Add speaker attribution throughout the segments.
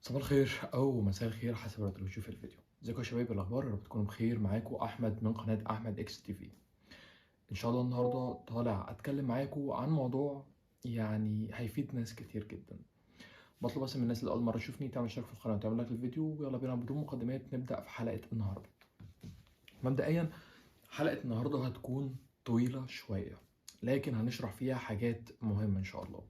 Speaker 1: صباح الخير او مساء الخير حسب ما تشوف الفيديو. ازيكم يا شباب؟ الاخبار؟ يا رب تكونوا بخير. معاكم احمد من قناه احمد اكس تي في. ان شاء الله النهارده طالع اتكلم معاكم عن موضوع يعني هيفيد ناس كتير جدا. بطلب بس من الناس اللي اول مره تشوفني تعمل اشتراك في القناه وتعمل لايك للفيديو، ويلا بينا بدون مقدمات نبدا في حلقه النهارده. مبدئيا حلقه النهارده هتكون طويله شويه، لكن هنشرح فيها حاجات مهمه ان شاء الله.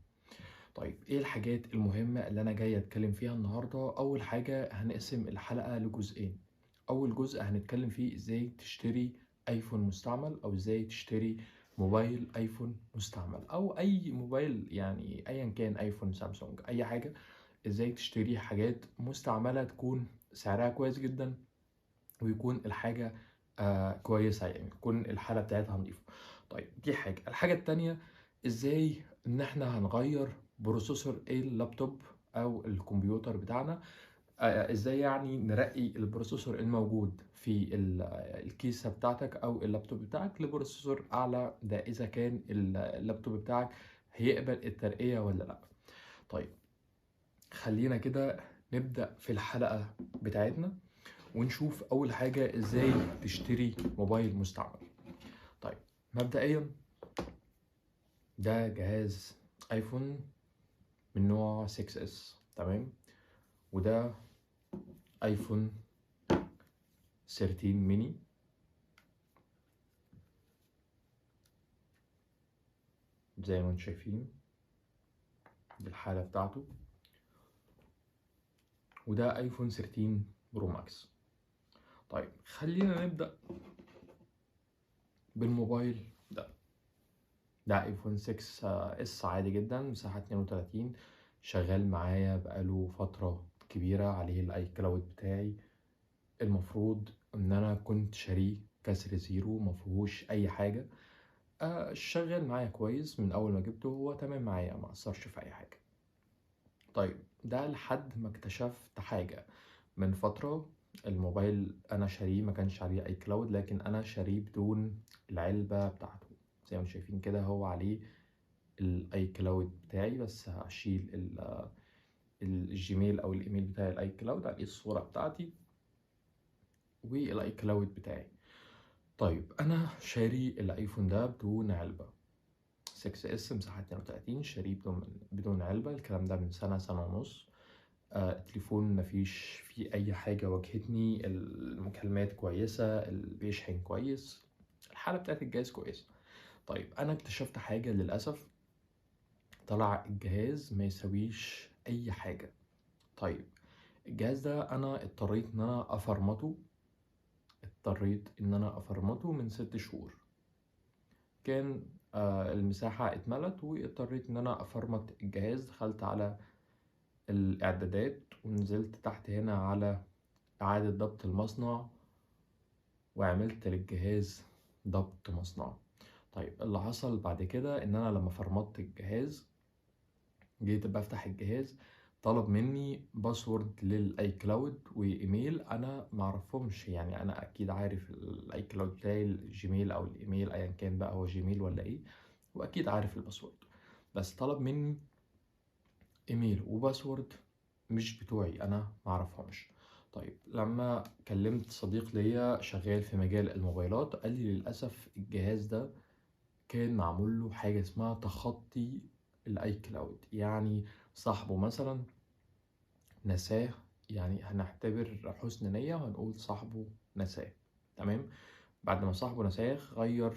Speaker 1: طيب ايه الحاجات المهمة اللي انا جاي اتكلم فيها النهاردة؟ اول حاجة هنقسم الحلقة لجزئين. اول جزء هنتكلم فيه ازاي تشتري ايفون مستعمل، او ازاي تشتري موبايل ايفون مستعمل، او اي موبايل يعني ايا كان، ايفون، سامسونج، اي حاجة. ازاي تشتري حاجات مستعملة تكون سعرها كويس جدا، ويكون الحاجة كويسة، يعني تكون الحالة بتاعتها نظيفة. طيب دي حاجة. الحاجة التانية ازاي ان احنا هنغير بروسيسور اللابتوب او الكمبيوتر بتاعنا. ازاي يعني نرقي البروسيسور الموجود في الكيسة بتاعتك او اللابتوب بتاعك لبروسيسور اعلى، ده اذا كان اللابتوب بتاعك هيقبل الترقية ولا لا. طيب خلينا كده نبدأ في الحلقة بتاعتنا ونشوف اول حاجة ازاي تشتري موبايل مستعمل. طيب مبدئيا ده جهاز ايفون من نوع 6S، تمام. وده ايفون 13 ميني، زي ما انتم شايفين دي الحالة بتاعته. وده ايفون 13 برو ماكس. طيب خلينا نبدأ بالموبايل ده ايفون 6 اس عادي جدا، مساحة 32، شغال معايا بقاله فترة كبيرة، عليه الاي كلاود بتاعي. المفروض ان انا كنت شاريه كسر زيرو، مفيهوش اي حاجة. شغال معايا كويس من اول ما جبته، هو تمام معايا، ما اثرش في اي حاجة. طيب ده لحد ما اكتشفت حاجة من فترة. الموبايل انا شاريه ما كانش عليه اي كلاود، لكن انا شاريه بدون العلبة بتاعته. زي ما انتم شايفين كده هو عليه الاي كلاود بتاعي، بس هشيل الجيميل او الايميل بتاعي، الاي كلاود عليه الصورة بتاعتي والاي كلاود بتاعي. طيب انا شاري الايفون ده بدون علبة، 6S مساحة 32، شاريه بدون علبة. الكلام ده من سنة ونص. التليفون مفيش فيه اي حاجة واجهتني، المكالمات كويسة، بيشحن كويس، الحالة بتاعت الجهاز كويسة. طيب انا اكتشفت حاجة للأسف، طلع الجهاز ما يسويش اي حاجة. طيب الجهاز ده انا اضطريت ان انا افرمته من 6 شهور. كان المساحة اتملت واضطريت ان انا افرمت الجهاز. دخلت على الاعدادات ونزلت تحت هنا على اعادة ضبط المصنع، وعملت للجهاز ضبط مصنع. طيب اللي حصل بعد كده ان انا لما فرمت الجهاز، جيت بفتح الجهاز، طلب مني باسورد للاي كلاود وايميل انا معرفهمش. يعني انا اكيد عارف الاي كلاود بتاعي، الجيميل او الايميل ايا كان بقى، هو جيميل ولا ايه، واكيد عارف الباسورد. بس طلب مني ايميل وباسورد مش بتوعي، انا معرفهمش. طيب لما كلمت صديق ليا شغال في مجال الموبايلات، قال لي للاسف الجهاز ده كان معمول له حاجه اسمها تخطي الاي كلاود. يعني صاحبه مثلا نساه، يعني هنعتبر حسن نية وهنقول صاحبه نساه، تمام. بعد ما صاحبه نساه غير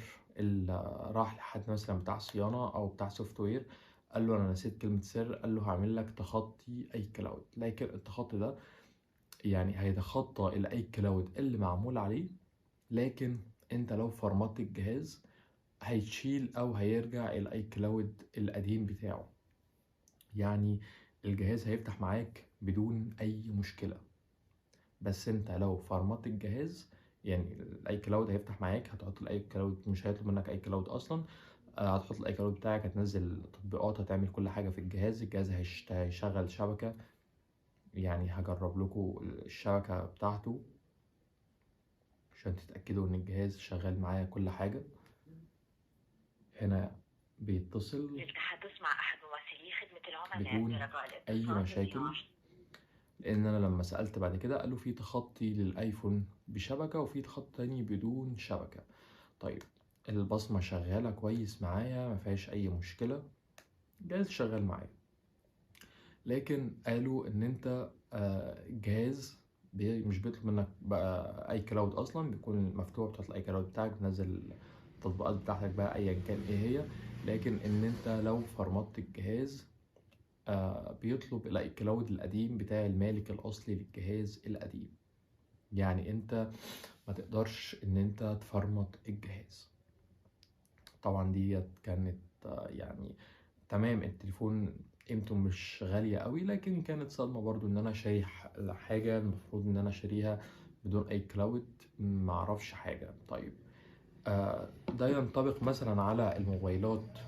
Speaker 1: راح لحد مثلا بتاع صيانة او بتاع سوفت وير، قال له انا نسيت كلمة سر، قال له هعمل لك تخطي اي كلاود. لكن التخطي ده يعني هيتخطى الاي كلاود اللي معمول عليه، لكن انت لو فرمت الجهاز هيشيل او هيرجع الاي كلاود القديم بتاعه. يعني الجهاز هيفتح معاك بدون اي مشكلة، بس انت لو فرمت الجهاز يعني الاي كلاود هيفتح معاك. هتحط الاي كلاود، مش هيطلب منك اي كلاود اصلا. هتحط الاي كلاود بتاعك، هتنزل تطبيقات، هتعمل كل حاجة في الجهاز. الجهاز هيشغل شبكة، يعني هجرب لكم الشبكة بتاعته عشان تتأكدوا ان الجهاز شغال معايا كل حاجة. هنا بيتصل
Speaker 2: للتحدث مع أحد ممثلي خدمة العملاء
Speaker 1: بدون
Speaker 2: برجاء
Speaker 1: اي
Speaker 2: الاتصال
Speaker 1: مشاكل. لان انا لما سألت بعد كده قالوا في تخطي للايفون بشبكة وفي تخطي تاني بدون شبكة. طيب البصمة شغالة كويس معايا، ما فيهاش اي مشكلة، جهاز شغال معايا. لكن قالوا ان انت جهاز مش بيطلب منك بقى اي كلاود، اصلا بيكون مفتوح، بتطلع اي كلاود بتاعك، بتنزل التطبيقات بتاعتك بقى ايا كان ايه هي. لكن ان انت لو فرمت الجهاز بيطلب الكلاود القديم بتاع المالك الاصلي للجهاز القديم. يعني انت ما تقدرش ان انت تفرمت الجهاز. طبعا دي كانت يعني تمام، التليفون قيمته مش غالية قوي، لكن كانت صدمة برضو ان انا شاري حاجة المفروض ان انا شاريها بدون اي كلاود، معرفش حاجة. طيب ده ينطبق مثلا على الموبايلات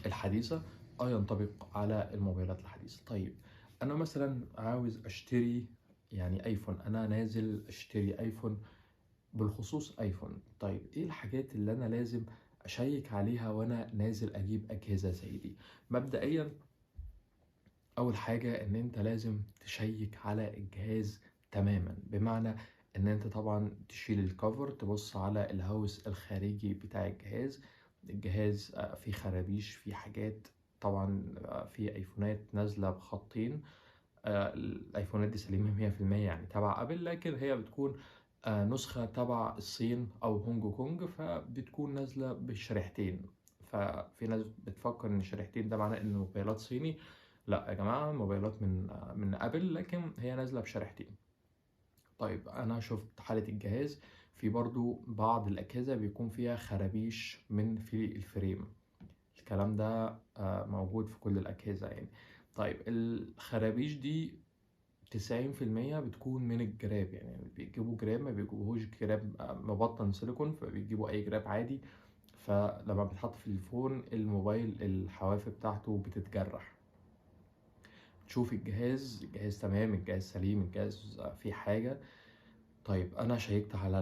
Speaker 1: الحديثة؟ ينطبق على الموبايلات الحديثة. طيب انا مثلا عاوز اشتري يعني ايفون، انا نازل اشتري ايفون، بالخصوص ايفون. طيب ايه الحاجات اللي انا لازم اشيك عليها وانا نازل اجيب اجهزة زي دي؟ مبدئيا اول حاجة ان انت لازم تشيك على الجهاز تماما، بمعنى ان انت طبعا تشيل الكفر، تبص على الهوس الخارجي بتاع الجهاز. الجهاز فيه خرابيش، فيه حاجات. طبعا في ايفونات نازلة بخطين، الايفونات دي سليمة 100%، يعني تبع ابل، لكن هي بتكون نسخة تبع الصين او هونج كونج، فبتكون نازلة بشريحتين. ففي ناس بتفكر ان الشريحتين ده معناه ان الموبايلات صيني. لا يا جماعة، الموبايلات من ابل، لكن هي نازلة بشريحتين. طيب انا شفت حالة الجهاز، في برضو بعض الاجهزة بيكون فيها خرابيش في الفريم. الكلام ده موجود في كل الاجهزة يعني. طيب الخرابيش دي 90% بتكون من الجراب، يعني بيجيبوا جراب، ما بيجيبوهوش جراب مبطن سيليكون، فبيجيبوا أي جراب عادي. فلما بيتحط في الفون الموبايل الحواف بتاعته بتتجرح. تشوف الجهاز تمام، الجهاز سليم، الجهاز فيه حاجة. طيب أنا شيكت على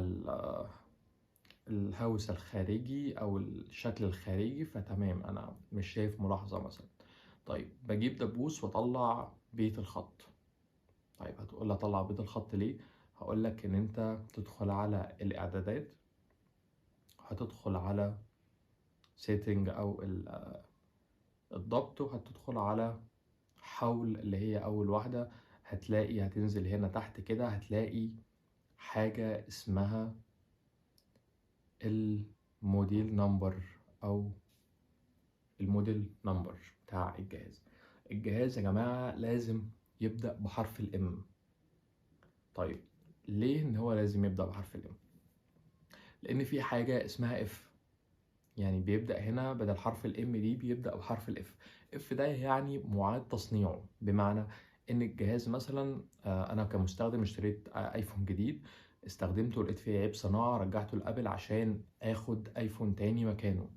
Speaker 1: الهوس الخارجي أو الشكل الخارجي، فتمام، أنا مش شايف ملاحظة مثلا. طيب بجيب دبوس وأطلع بيت الخط. طيب هتقول لي اطلع بيض الخط ليه؟ هقول لك ان انت تدخل على الاعدادات، هتدخل على سيتنج او الضبط، وهتدخل على حول اللي هي اول واحدة. هتنزل هنا تحت كده، هتلاقي حاجة اسمها الموديل نمبر او الموديل نمبر بتاع الجهاز. الجهاز يا جماعة لازم يبدأ بحرف الام. طيب ليه ان هو لازم يبدأ بحرف الام؟ لان في حاجه اسمها اف، يعني بيبدا هنا بدل حرف الام دي بيبدا بحرف الاف. اف ده يعني معاد تصنيعه، بمعنى ان الجهاز مثلا انا كمستخدم اشتريت ايفون جديد، استخدمته لقيت فيه عيب صناعه، رجعته لابل عشان اخد ايفون تاني مكانه.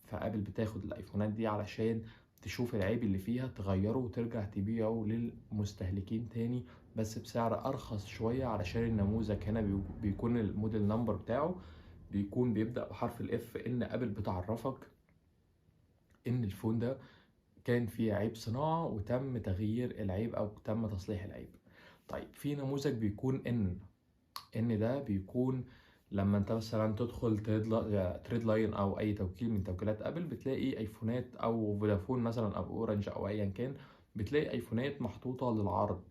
Speaker 1: فابل بتاخد الايفونات دي علشان تشوف العيب اللي فيها، تغيره وترجع تبيعه للمستهلكين تاني، بس بسعر ارخص شويه، علشان النموذج هنا بيكون الموديل نمبر بتاعه بيكون بيبدأ بحرف الاف، ان ابل بتعرفك ان الفون ده كان فيه عيب صناعة وتم تغيير العيب او تم تصليح العيب. طيب في نموذج بيكون ان ده بيكون لما انت مثلا تدخل تريد لاين او اي توكيل من توكيلات ابل، بتلاقي ايفونات او فودافون مثلا او اورنج او ايا كان، بتلاقي ايفونات محطوطة للعرض.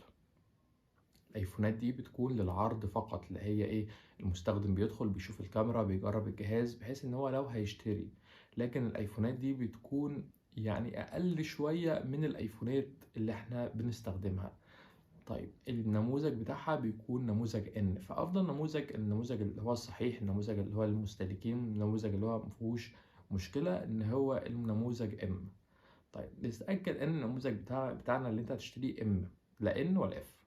Speaker 1: الايفونات دي بتكون للعرض فقط، اللي هي ايه، المستخدم بيدخل بيشوف الكاميرا بيجرب الجهاز بحيث ان هو لو هيشتري. لكن الايفونات دي بتكون يعني اقل شوية من الايفونات اللي احنا بنستخدمها. طيب النموذج بتاعها بيكون نموذج ان، فافضل نموذج النموذج اللي هو الصحيح، النموذج اللي هو المستهلكين، النموذج اللي هو مفيهوش مشكلة، ان هو النموذج ام. طيب نتأكد ان النموذج بتاعنا اللي انت هتشتريه ام، لا ان ولا اف.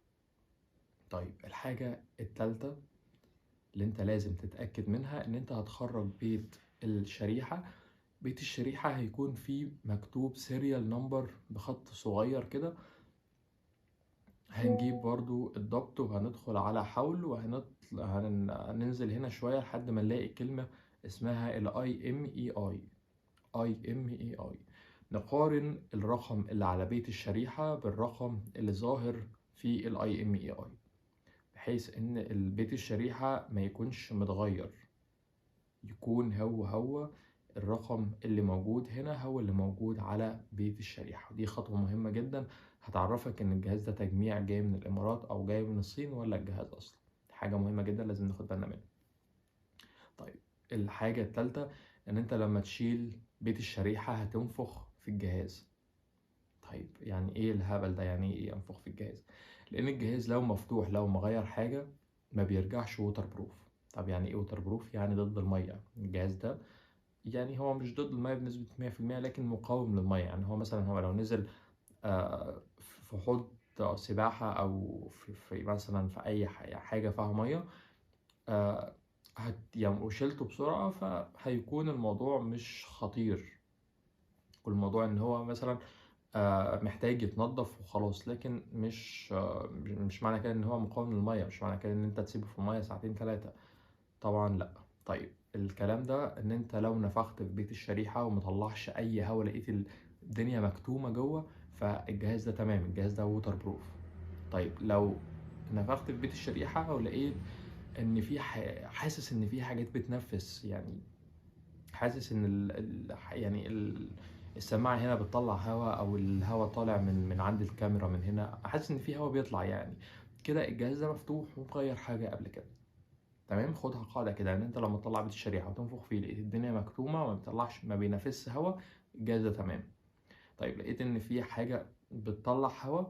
Speaker 1: طيب الحاجة التالتة اللي انت لازم تتأكد منها ان انت هتخرج بيت الشريحة. بيت الشريحة هيكون فيه مكتوب سيريال نمبر بخط صغير كده. هنجيب برضو الضبط وهندخل على حول وهننزل هنا شوية لحد ما نلاقي كلمة اسمها ال IMEI. نقارن الرقم اللي على بيت الشريحة بالرقم اللي ظاهر في ال IMEI، بحيث ان بيت الشريحة ما يكونش متغير، يكون هو الرقم اللي موجود هنا هو اللي موجود على بيت الشريحة. ودي خطوة مهمة جدا هتعرفك ان الجهاز ده تجميع جاي من الامارات او جاي من الصين ولا الجهاز اصلا. حاجة مهمة جدا لازم ناخد بالنا منها. طيب الحاجة التالتة ان انت لما تشيل بيت الشريحة هتنفخ في الجهاز. طيب يعني ايه الهبل ده؟ يعني ايه انفخ في الجهاز؟ لان الجهاز لو مفتوح لو مغير حاجة ما بيرجعش ووتر بروف. طب يعني ايه ووتر بروف؟ يعني ضد المية. الجهاز ده يعني هو مش ضد المية بنسبة 100%، لكن مقاوم للمية. يعني هو مثلا هو لو نزل في حوض سباحة أو في مثلا في أي حاجة فيها مية، يعني وشيلته بسرعة، فهيكون الموضوع مش خطير. كل الموضوع إن هو مثلا محتاج يتنضف وخلاص، لكن مش معنى كده إن هو مقاوم للمية، مش معنى كده إن أنت تسيبه في المية ساعتين 3. طبعا لأ. طيب الكلام ده إن أنت لو نفخت في بيت الشريحة ومطلعش أي هوا، لقيت الدنيا مكتومة جوه، فالجهاز ده تمام، الجهاز ده ووتر بروف. طيب لو نفخت في بيت الشريحة ولقيت إن في حاسس إن في حاجات بتنفس، يعني حاسس إن السماعة هنا بتطلع هوا، أو الهوا طالع من عند الكاميرا من هنا، حاسس إن في هوا بيطلع، يعني كده الجهاز ده مفتوح ومغير حاجة قبل كده. تمام، خدها قاعدة كده ان انت لما تطلع بيت الشريحة وتنفخ فيه لقيت الدنيا مكتومة وما بيطلعش ما بينافسش هوا، الجهاز ده تمام. طيب لقيت ان في حاجة بتطلع هوا،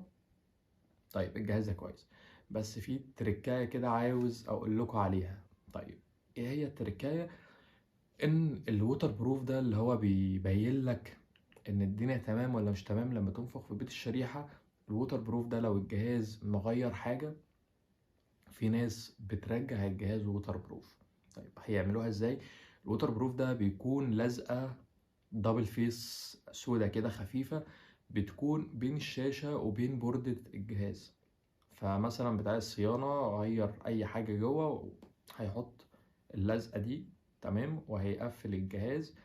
Speaker 1: طيب الجهاز ده كويس. بس في تركاية كده عاوز اقول لكم عليها. طيب ايه هي التركاية؟ ان الووتر بروف ده اللي هو بيبين لك ان الدنيا تمام ولا مش تمام لما تنفخ في بيت الشريحة. الووتر بروف ده لو الجهاز مغير حاجة، في ناس بترجع الجهاز ووتر بروف. طيب هيعملوها ازاي؟ الووتر بروف ده بيكون لزقة دبل فيس سودا كده خفيفة، بتكون بين الشاشة وبين بوردة الجهاز. فمثلا بتاع الصيانة غير أي حاجة جوه، هيحط اللزقة دي، تمام، وهيقفل الجهاز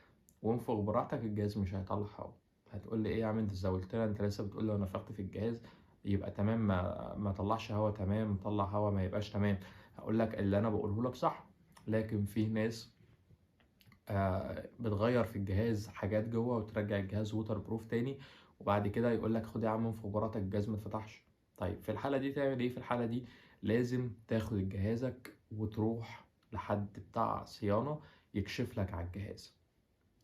Speaker 1: وانفخ براحتك، الجهاز مش هيطلع هوا. هتقول لي ايه يا عم انت زودتنا، انت لسه بتقول لي لو نفخت في الجهاز يبقى تمام، ما طلعش هوا تمام، طلع هوا ما يبقاش تمام. هقول لك اللي انا بقوله لك صح، لكن في ناس بتغير في الجهاز حاجات جوه وترجع الجهاز ووتر بروف تاني، وبعد كده يقول لك خد يا عم انفخ براحتك الجهاز ما اتفتحش. طيب في الحالة دي تعمل ايه؟ في الحالة دي لازم تاخد جهازك وتروح لحد بتاع صيانة يكشف لك على الجهاز.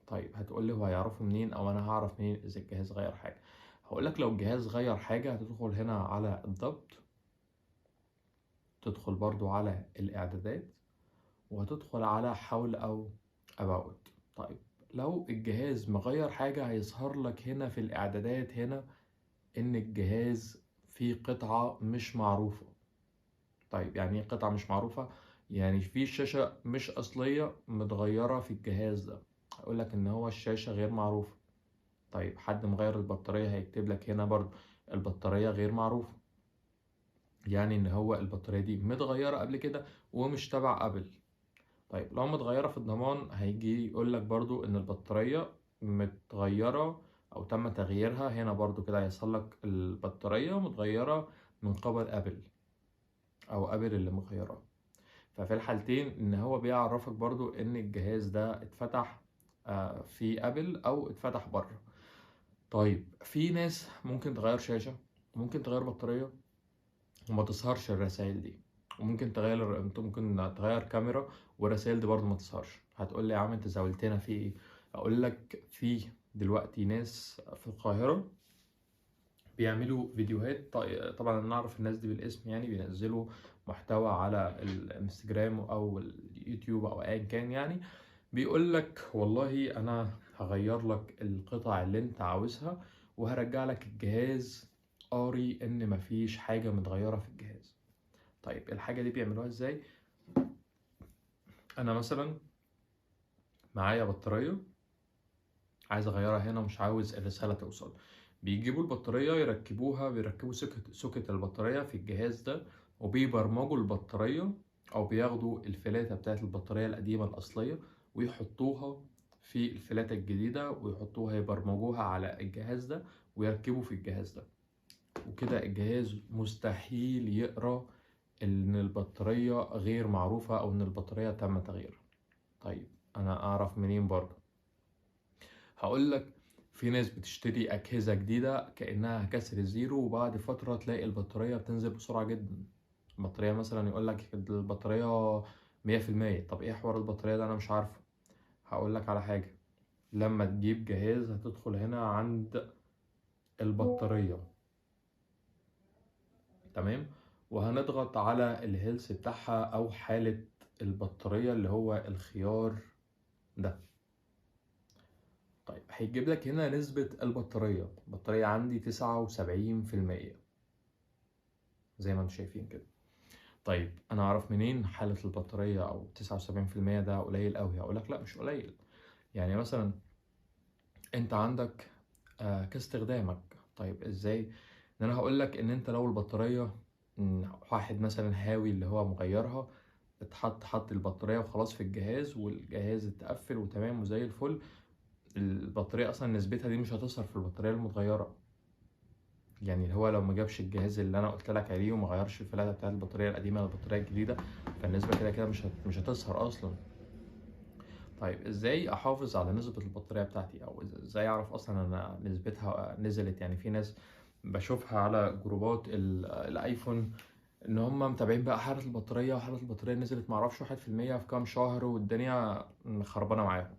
Speaker 1: طيب هتقول لي هو هيعرفوا منين، او انا هعرف منين اذا الجهاز غير حاجه؟ هقول لك لو الجهاز غير حاجه هتدخل هنا على الضبط، تدخل برضو على الاعدادات، وهتدخل على حول او about. طيب لو الجهاز مغير حاجه هيظهر لك هنا في الاعدادات هنا ان الجهاز فيه قطعه مش معروفه. طيب يعني ايه قطعه مش معروفه؟ يعني في شاشه مش اصليه متغيره في الجهاز ده، هقول لك ان هو الشاشه غير معروفه. طيب حد مغير البطارية هيكتب لك هنا برضو البطارية غير معروفة، يعني ان هو البطارية دي متغيرة قبل كده ومش تبع ابل. طيب لو متغيرة في الضمان هيجي يقول لك برضو ان البطارية متغيرة او تم تغييرها، هنا برضو كده هيحصل لك البطارية متغيرة من قبل ابل، او ابل اللي مغيرها. ففي الحالتين ان هو بيعرفك برضو ان الجهاز ده اتفتح في ابل او اتفتح بره. طيب في ناس ممكن تغير شاشة، ممكن تغير بطارية وما تظهرش الرسائل دي، وممكن انت ممكن تغير كاميرا والرسائل دي برضه ما تظهرش. هتقول لي يا عم انت زاولتنا في ايه؟ اقول لك في دلوقتي ناس في القاهرة بيعملوا فيديوهات. طبعا انا اعرف الناس دي بالاسم، يعني بينزلوا محتوى على الانستجرام او اليوتيوب او ايا كان، يعني بيقول لك والله انا هغير لك القطع اللي انت عاوزها وهرجع لك الجهاز قاري ان مفيش حاجة متغيرة في الجهاز. طيب الحاجة دي بيعملوها ازاي؟ انا مثلا معايا بطارية عايز اغيرها هنا ومش عاوز الرسالة توصل، بيجيبوا البطارية بيركبوا سوكت البطارية في الجهاز ده، وبيبرمجوا البطارية، او بياخدوا الفلاتة بتاعت البطارية القديمة الاصلية ويحطوها في الفلاتة الجديدة، ويحطوها يبرمجوها على الجهاز ده ويركبوا في الجهاز ده. وكده الجهاز مستحيل يقرأ إن البطارية غير معروفة أو إن البطارية تم تغييرها. طيب أنا أعرف منين برضه؟ هقولك في ناس بتشتري أجهزة جديدة كأنها كسر الزيرو، وبعد فترة تلاقي البطارية بتنزل بسرعة جدا. البطارية مثلا يقولك البطارية 100%. طب إيه حوار البطارية ده؟ أنا مش عارفه. هقولك على حاجة، لما تجيب جهاز هتدخل هنا عند البطارية، تمام، وهنضغط على الهيلث بتاعها أو حالة البطارية اللي هو الخيار ده. طيب هيجيب لك هنا نسبة البطارية عندي 79% زي ما انتم شايفين كده. طيب أنا أعرف منين حالة البطارية أو 79% ده قليل أوي؟ هقولك لأ مش قليل. يعني مثلا أنت عندك كاستخدامك. طيب إزاي؟ إن أنا هقولك إن أنت لو البطارية واحد مثلا هاوي اللي هو مغيرها، حط البطارية وخلاص في الجهاز، والجهاز اتقفل وتمام وزي الفل، البطارية أصلا نسبتها دي مش هتظهر في البطارية المتغيرة. يعني اللي هو لو ما جابش الجهاز اللي أنا قلت لك عليه وما غيرش الفلاتة بتاعت البطارية القديمة للبطارية الجديدة، فالنسبة كده كده مش هتظهر أصلا. طيب إزاي أحافظ على نسبة البطارية بتاعتي، أو إزاي أعرف أصلا أنا نسبتها نزلت؟ يعني في ناس بشوفها على جروبات الآيفون ان هم متابعين بقى حالة البطارية، وحالة البطارية نزلت معرفش 1% في كام شهر والدنيا خربانة معاهم.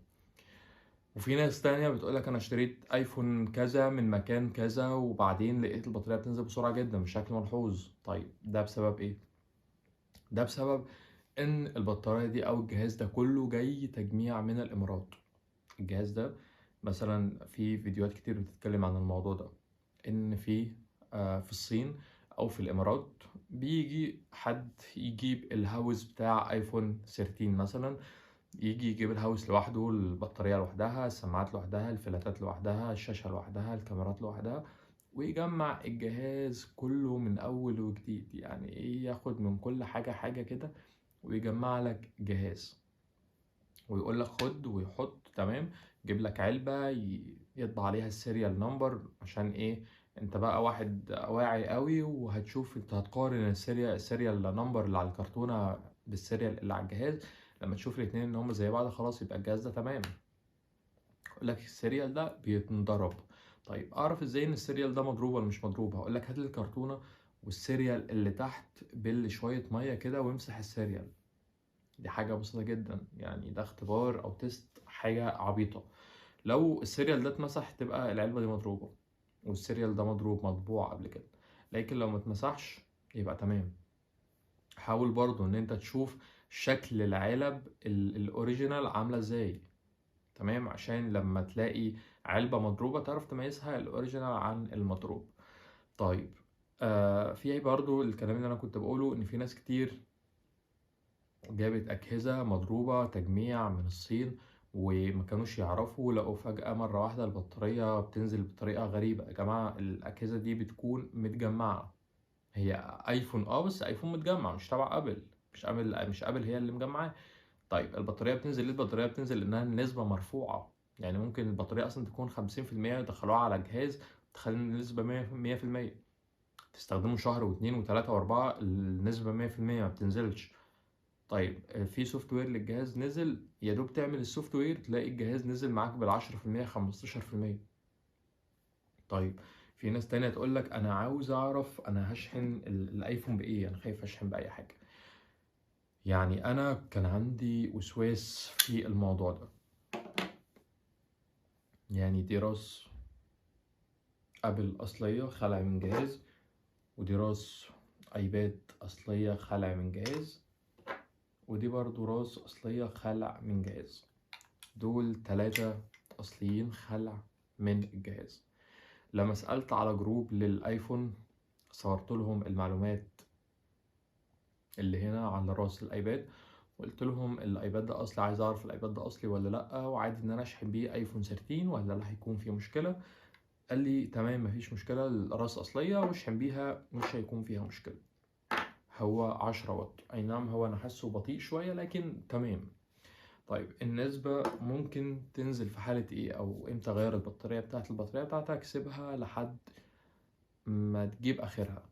Speaker 1: وفي ناس تانية بتقولك انا اشتريت ايفون كذا من مكان كذا وبعدين لقيت البطارية بتنزل بسرعة جدا بشكل ملحوظ. طيب ده بسبب ايه؟ ده بسبب ان البطارية دي او الجهاز ده كله جاي تجميع من الامارات. الجهاز ده مثلا في فيديوهات كتير بتتكلم عن الموضوع ده، ان في الصين او في الامارات بيجي حد يجيب الهاوس بتاع ايفون 13 مثلا، يجي يجيب الهاوس لوحده، البطارية لوحدها، السماعات لوحدها، الفلاتات لوحدها، الشاشة لوحدها، الكاميرات لوحدها، ويجمع الجهاز كله من اول وجديد. يعني ايه؟ ياخد من كل حاجة حاجة كده ويجمع لك جهاز، ويقول لك خد ويحط تمام، يجيب لك علبة يطبع عليها السيريال نمبر. عشان ايه؟ انت بقى واحد واعي قوي وهتشوف، انت هتقارن السيريال نمبر اللي على الكرتونة بالسيريال اللي على الجهاز. لما تشوف الاتنين ان هم زي بعض خلاص يبقى الجهاز ده تمام. يقول لك السيريال ده بيتضرب. طيب اعرف ازاي ان السيريال ده مضروب ولا مش مضروب؟ هقول لك هات لي الكرتونة والسيريال اللي تحت بل شوية مية كده وامسح السيريال. دي حاجة بسيطة جدا، يعني ده اختبار أو تيست، حاجة عبيطة. لو السيريال ده اتمسح تبقى العلبة دي مضروبة، والسيريال ده مضروب مطبوع قبل كده. لكن لو متمسحش يبقى تمام. حاول برضو ان انت تشوف شكل العلب الاوريجينال عاملة ازاي، تمام، عشان لما تلاقي علبة مضروبة تعرف تميزها الاوريجينال عن المضروب. طيب في برضو الكلام اللي انا كنت بقوله، ان في ناس كتير جابت أجهزة مضروبة تجميع من الصين وما كانوش يعرفوا، لقوا فجأة مرة واحدة البطارية بتنزل بطريقة غريبة. يا جماعة الأجهزة دي بتكون متجمعة، هي ايفون بس ايفون متجمع مش تبع ابل، مش ابل هي اللي مجمعاه. طيب البطارية بتنزل ليه؟ البطارية بتنزل لأنها نسبة مرفوعة. يعني ممكن البطارية أصلا تكون 50% يدخلوها على جهاز تخلي النسبة 100%، تستخدمه شهر واتنين وتلاتة وأربعة النسبة 100% ما بتنزلش. طيب في سوفت وير للجهاز نزل، يا دوب تعمل السوفت وير تلاقي الجهاز نزل معاك بال10%، 15%. طيب في ناس تانية تقول لك انا عاوز اعرف انا هشحن الايفون بايه، انا خايف اشحن باي حاجة. يعني انا كان عندي وسواس في الموضوع ده. يعني دي راس ابل اصلية خلع من جهاز، ودي راس ايباد اصلية خلع من جهاز، ودي برضو راس اصلية خلع من جهاز. دول 3 اصليين خلع من الجهاز. لما سألت على جروب للايفون صورت لهم المعلومات اللي هنا على راس الايباد، وقلت لهم الايباد ده اصلي، عايز اعرف الايباد ده اصلي ولا لا، وعادي ان انا اشحن بيه ايفون 13 ولا لا هيكون فيه مشكله. قال لي تمام مفيش مشكله، الراس اصليه واشحن بيها مش هيكون فيها مشكله. هو 10 واط، اي نعم هو انا حاسه بطيء شويه لكن تمام. طيب النسبة ممكن تنزل في حالة ايه او امتى غير البطارية بتاعتك؟ سيبها لحد ما تجيب اخرها،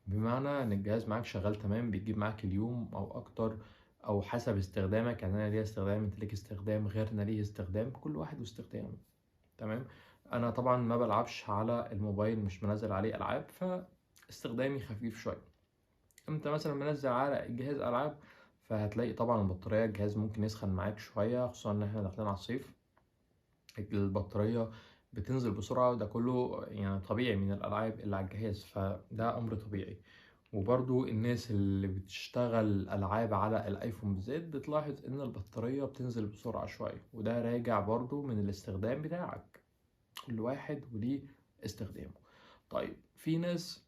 Speaker 1: بمعنى ان الجهاز معاك شغال تمام، بيجيب معاك اليوم او اكتر، او حسب استخدامك. يعني انا ليا استخدام، انت ليك استخدام، غيرنا ليه استخدام، كل واحد واستخدامه. تمام. انا طبعا ما بلعبش على الموبايل، مش منزل عليه العاب، فاستخدامي خفيف شويه. انت مثلا منزل على الجهاز العاب، فهتلاقي طبعا البطاريه، الجهاز ممكن يسخن معاك شويه، خصوصا ان احنا داخلين على الصيف. البطاريه بتنزل بسرعه، وده كله يعني طبيعي من الالعاب اللي على الجهاز، فده امر طبيعي. وبرضو الناس اللي بتشتغل ألعاب على الآيفون بالذات بتلاحظ إن البطارية بتنزل بسرعة شوية، وده راجع برضو من الاستخدام بتاعك. كل واحد وليه استخدامه. طيب في ناس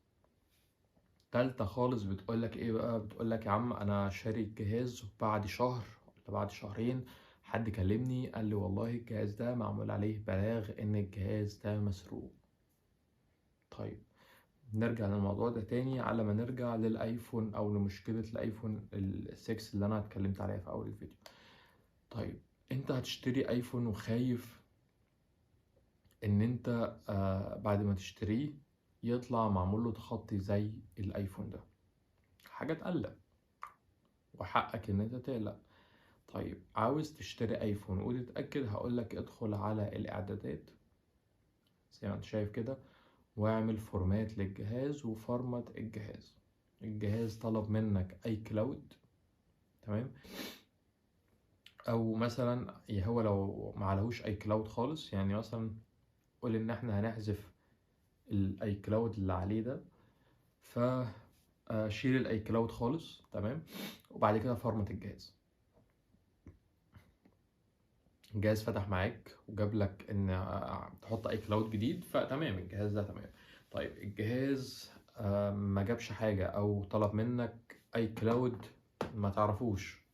Speaker 1: تالتة خالص بتقولك ايه بقى، بتقولك يا عم انا شاري الجهاز بعد شهر ولا بعد شهرين حد كلمني قال لي والله الجهاز ده معمول عليه بلاغ ان الجهاز ده مسروق. طيب نرجع للموضوع ده تاني، على ما نرجع للايفون او لمشكلة الايفون ال6 اللي انا اتكلمت عليها في اول الفيديو. طيب انت هتشتري ايفون وخايف ان انت بعد ما تشتريه يطلع معمول له تخطي زي الايفون ده، حاجة تقلق، وحقك ان انت تقلق. طيب عاوز تشتري ايفون وتتأكد، هقولك ادخل على الاعدادات زي ما انت شايف كده، واعمل فورمات للجهاز وفرمت الجهاز. الجهاز طلب منك اي كلاود، تمام، او مثلا هو لو معلهوش اي كلاود خالص، يعني مثلا قول ان احنا هنحذف الاي كلاود اللي عليه ده، ف شيل الاي كلاود خالص، تمام، وبعد كده فرمت الجهاز. الجهاز فتح معاك وجاب لك ان تحط اي كلاود جديد، فتمام الجهاز ده تمام. طيب الجهاز ما جابش حاجة او طلب منك اي كلاود ما تعرفوش.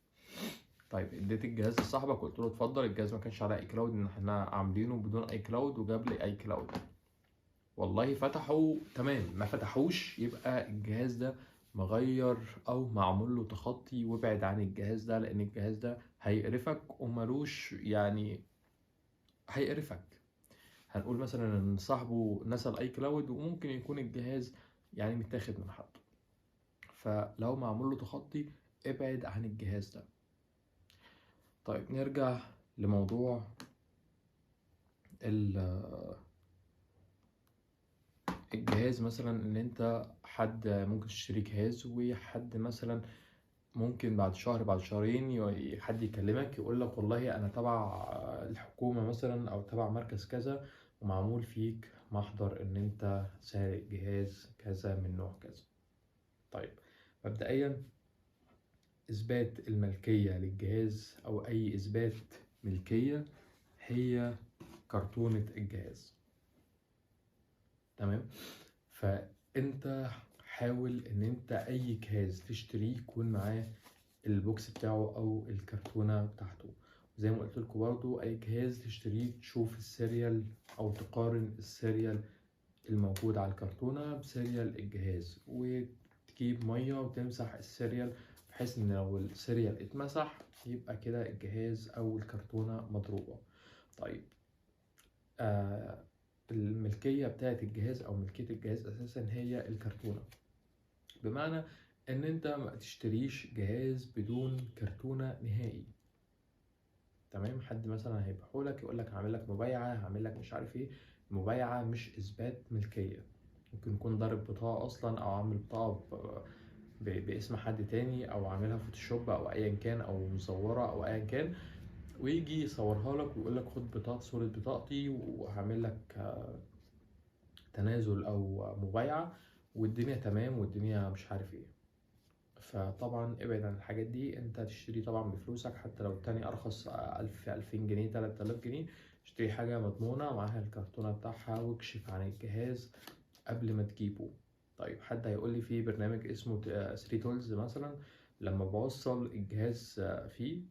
Speaker 1: طيب اديت الجهاز لصاحبك قلت له اتفضل، الجهاز ما كانش على اي كلاود، ان احنا عاملينه بدون اي كلاود، وجاب لي اي كلاود. والله فتحوا تمام، ما فتحوش يبقى الجهاز ده مغير او معمول له تخطي، وابعد عن الجهاز ده، لان الجهاز ده هيقرفك وملوش يعني، هيقرفك. هنقول مثلا ان صاحبه نسى الاي كلاود، وممكن يكون الجهاز يعني متاخد من حد، فلو معمول له تخطي ابعد عن الجهاز ده. طيب نرجع لموضوع الجهاز. مثلا ان انت حد ممكن تشتري جهاز، وحد مثلا ممكن بعد شهر بعد شهرين حد يكلمك يقول لك والله انا تبع الحكومة مثلا او تبع مركز كذا، ومعمول فيك محضر ان انت سارق جهاز كذا من نوع كذا. طيب مبدئيا اثبات الملكية للجهاز او اي اثبات ملكية هي كرتونة الجهاز، تمام. فانت حاول ان انت اي جهاز تشتريه يكون معاه البوكس بتاعه او الكرتونة بتاعته. زي ما قلت لكم برضو اي جهاز تشتريه تشوف السيريال او تقارن السيريال الموجود على الكرتونة بسيريال الجهاز، وتجيب مية وتمسح السيريال، بحيث ان لو السيريال اتمسح يبقى كده الجهاز او الكرتونة مضروبة. طيب الملكية بتاعت الجهاز او ملكية الجهاز اساسا هي الكرتونة، بمعنى ان انت ما تشتريش جهاز بدون كرتونة نهائي. تمام. حد مثلا هيبيعهولك يقول لك هعمل لك مبايعة، هعمل لك مش عارف ايه، مبايعة مش اثبات ملكية. ممكن يكون ضارب بطاقة اصلا، او عامل بطاقة باسم حد تاني، او عاملها فوتوشوب او ايا كان، او مصورة او ايا كان، ويجي يصورها لك ويقول لك خد بطاقة، صورة بطاقتي، وهعمل لك تنازل او مبايعة، والدنيا تمام والدنيا مش عارف ايه. فطبعا ابعد عن الحاجات دي. انت تشتري طبعا بفلوسك، حتى لو التاني ارخص 1000 2000 جنيه 3000 جنيه، اشتري حاجة مضمونة معاها الكرتونة بتاعها، واكشف عن الجهاز قبل ما تجيبه. طيب حد هيقول لي في برنامج اسمه 3 تولز مثلا، لما بوصل الجهاز فيه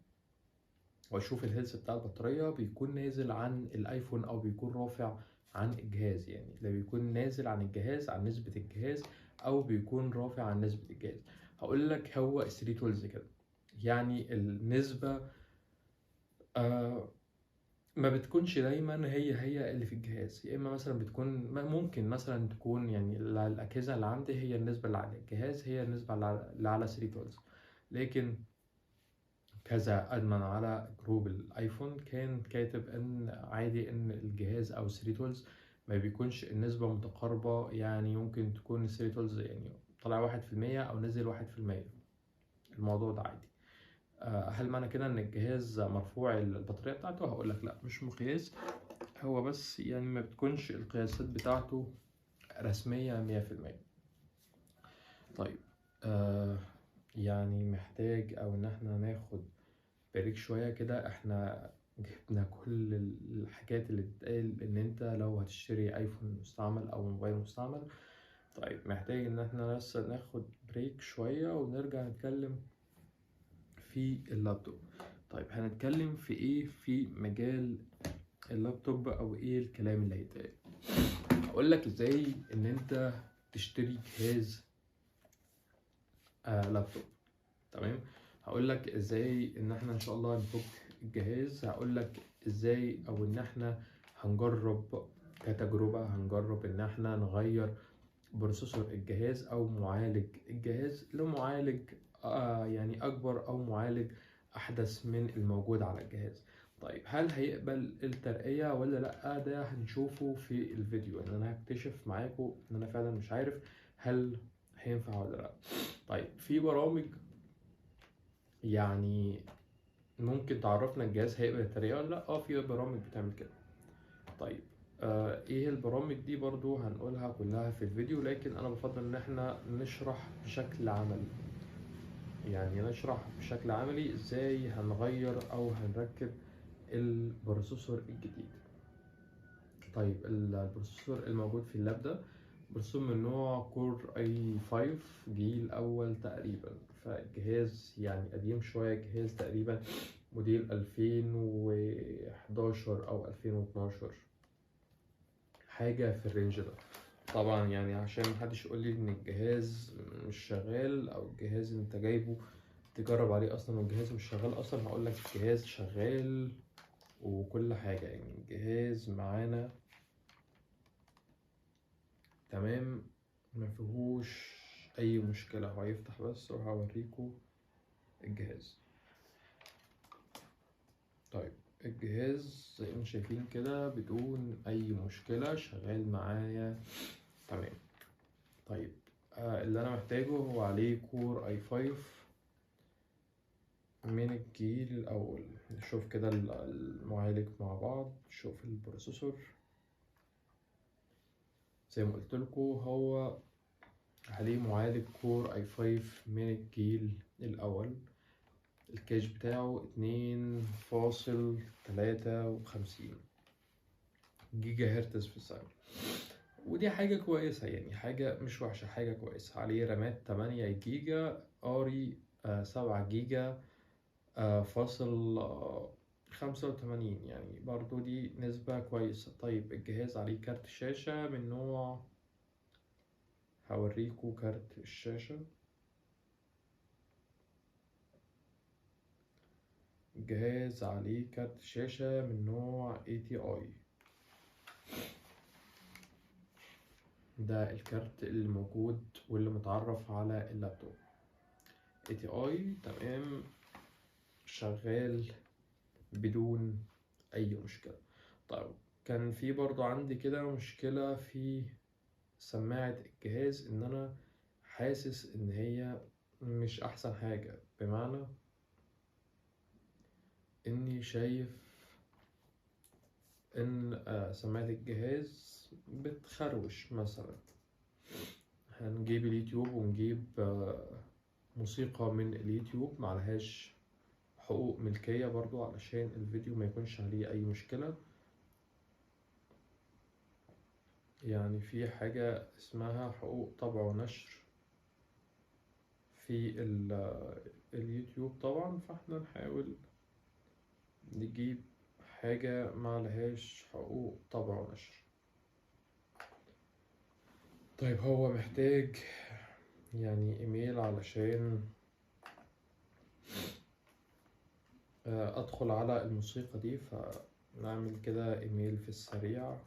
Speaker 1: واشوف الهيلث بتاع البطارية بيكون نازل عن الايفون، او بيكون رافع عن الجهاز، يعني لا بيكون نازل عن الجهاز عن نسبة الجهاز، او بيكون رافع عن نسبة الجهاز. هقول لك هو 3 تولز كده، يعني النسبة ما بتكونش دايما هي اللي في الجهاز، يا اما مثلا بتكون ممكن مثلا تكون يعني الاجهزه اللي عندي هي النسبه اللي على الجهاز هي النسبه اللي على 3 تولز. لكن كذا ادمن على جروب الايفون كان كاتب ان عادي ان الجهاز او 3 تولز ما بيكونش النسبه متقاربه، يعني ممكن تكون 3 تولز يعني طلع 1% او نزل 1%. الموضوع ده عادي. هل معنى كده ان الجهاز مرفوع البطاريه بتاعته؟ هقول لك لا، مش مقياس، هو بس يعني ما بتكونش القياسات بتاعته رسمية 100%. طيب يعني محتاج او ان احنا ناخد بريك شوية كده. احنا جبنا كل الحاجات اللي بتتقال ان انت لو هتشتري ايفون مستعمل او موبايل مستعمل. طيب محتاج ان احنا بس ناخد بريك شوية ونرجع نتكلم في اللابتوب. طيب هنتكلم في ايه في مجال اللابتوب او ايه الكلام اللي هيتقال؟ هقول لك ازاي ان انت تشتري جهاز لابتوب. تمام. هقول لك ازاي ان احنا ان شاء الله نفك الجهاز. هقول لك ازاي او ان احنا هنجرب كتجربة، هنجرب ان احنا نغير بروسيسور الجهاز او معالج الجهاز لمعالج يعني اكبر او معالج احدث من الموجود على الجهاز. طيب هل هيقبل الترقية ولا لا؟ ده هنشوفه في الفيديو، ان انا هكتشف معاكم ان انا فعلا مش عارف هل هينفع ولا لا. طيب في برامج يعني ممكن تعرفنا الجهاز هيقبل الترقية ولا لا. في برامج بتعمل كده. طيب ايه البرامج دي برضو هنقولها كلها في الفيديو، لكن انا بفضل ان احنا نشرح بشكل عملي، يعني نشرح بشكل عملي ازاي هنغير او هنركب البروسيسور الجديد. طيب البروسيسور الموجود في اللاب ده بروسيسور من نوع كور اي 5 جيل اول تقريبا، فالجهاز يعني قديم شوية، جهاز تقريبا موديل 2011 او 2012 حاجة في الرينج ده. طبعا يعني عشان محدش يقول لي ان الجهاز مش شغال او الجهاز انت جايبه تجرب عليه اصلا والجهاز مش شغال اصلا، هقول لك الجهاز شغال وكل حاجة، يعني الجهاز معانا تمام ما فيهوش اي مشكلة. هيفتح بس وهوريكم الجهاز. طيب الجهاز زي ما شايفين كده بدون اي مشكلة شغال معايا تمام. طيب اللي انا محتاجه هو عليه كور اي 5 من الجيل الاول. نشوف كده المعالج مع بعض، نشوف البروسيسور. زي ما قلت لكم هو عليه معالج كور اي 5 من الجيل الاول. الكاش بتاعه 2.53 جيجا هرتز في الثانية، ودي حاجة كويسة، يعني حاجة مش وحشة، حاجة كويسة. عليه رامات 8 جيجا اري 7 جيجا فاصل 85، يعني برضو دي نسبة كويسة. طيب الجهاز عليه كارت شاشة من نوع، هوريكو كارت الشاشة. الجهاز عليه كارت شاشة من نوع ATI، ده الكارت اللي موجود واللي متعرف على اللابتوب. ATI تمام شغال بدون أي مشكلة. طيب كان في برضو عندي كده مشكلة في سماعة الجهاز، إن أنا حاسس إن هي مش أحسن حاجة، بمعنى إني شايف إن سماعة الجهاز بتخروش مثلا. هنجيب اليوتيوب ونجيب موسيقى من اليوتيوب معلهاش حقوق ملكية برضو علشان الفيديو ما يكونش عليه أي مشكلة. يعني في حاجة اسمها حقوق طبع ونشر في اليوتيوب طبعا، فاحنا نحاول نجيب حاجة معلهاش حقوق طبع ونشر. طيب هو محتاج يعني ايميل علشان ادخل على الموسيقى دي، نعمل كده ايميل في السريع.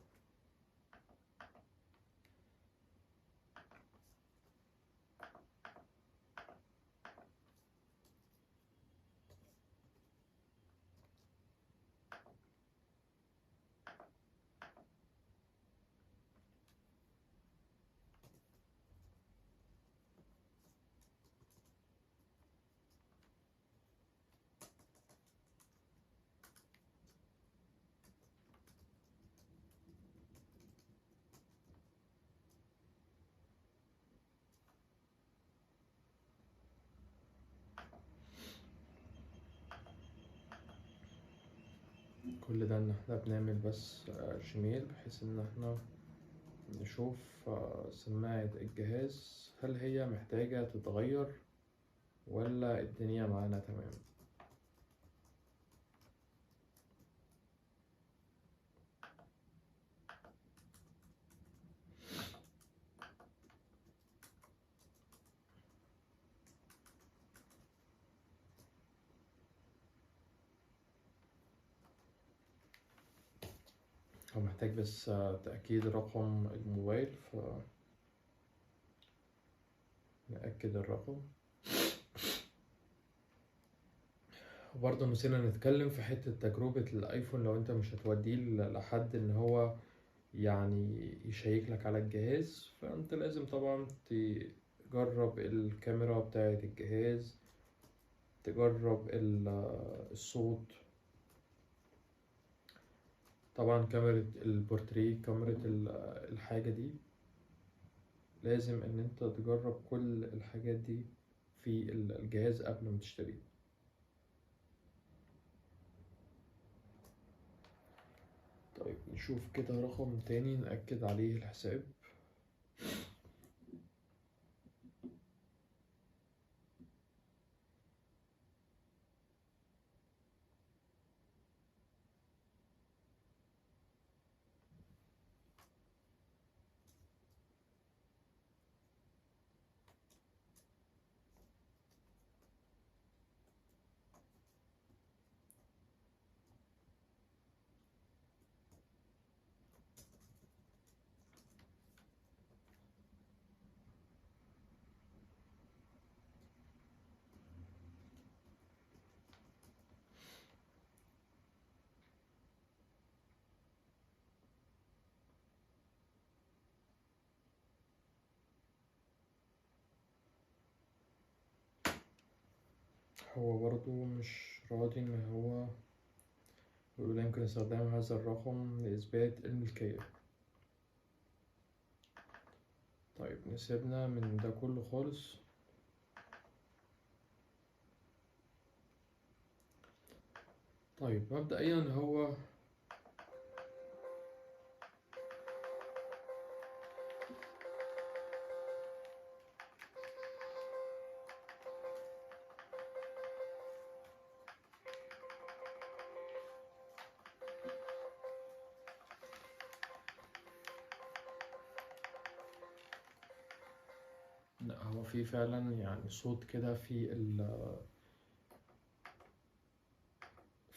Speaker 1: كل ده ان احنا بنعمل بس جيميل، بحيث ان احنا نشوف سماعة الجهاز هل هي محتاجة تتغير ولا الدنيا معانا تمام. هو محتاج بس تأكيد رقم الموبايل، فنأكد الرقم. وبرضه نسينا نتكلم في حتة تجربة الآيفون. لو انت مش هتوديه لحد ان هو يعني يشيك لك على الجهاز، فانت لازم طبعا تجرب الكاميرا بتاعة الجهاز، تجرب الصوت، طبعا كاميرا البورتريه، كاميرا الحاجة دي. لازم ان انت تجرب كل الحاجات دي في الجهاز قبل ما تشتريه. طيب نشوف كده رقم تاني نأكد عليه الحساب. هو برضو مش راضي ان هو يقول يمكن استخدام هذا الرقم لإثبات الملكية. طيب نسيبنا من ده كله خالص. طيب مبدئيا هو لا، هو في فعلا يعني صوت كده في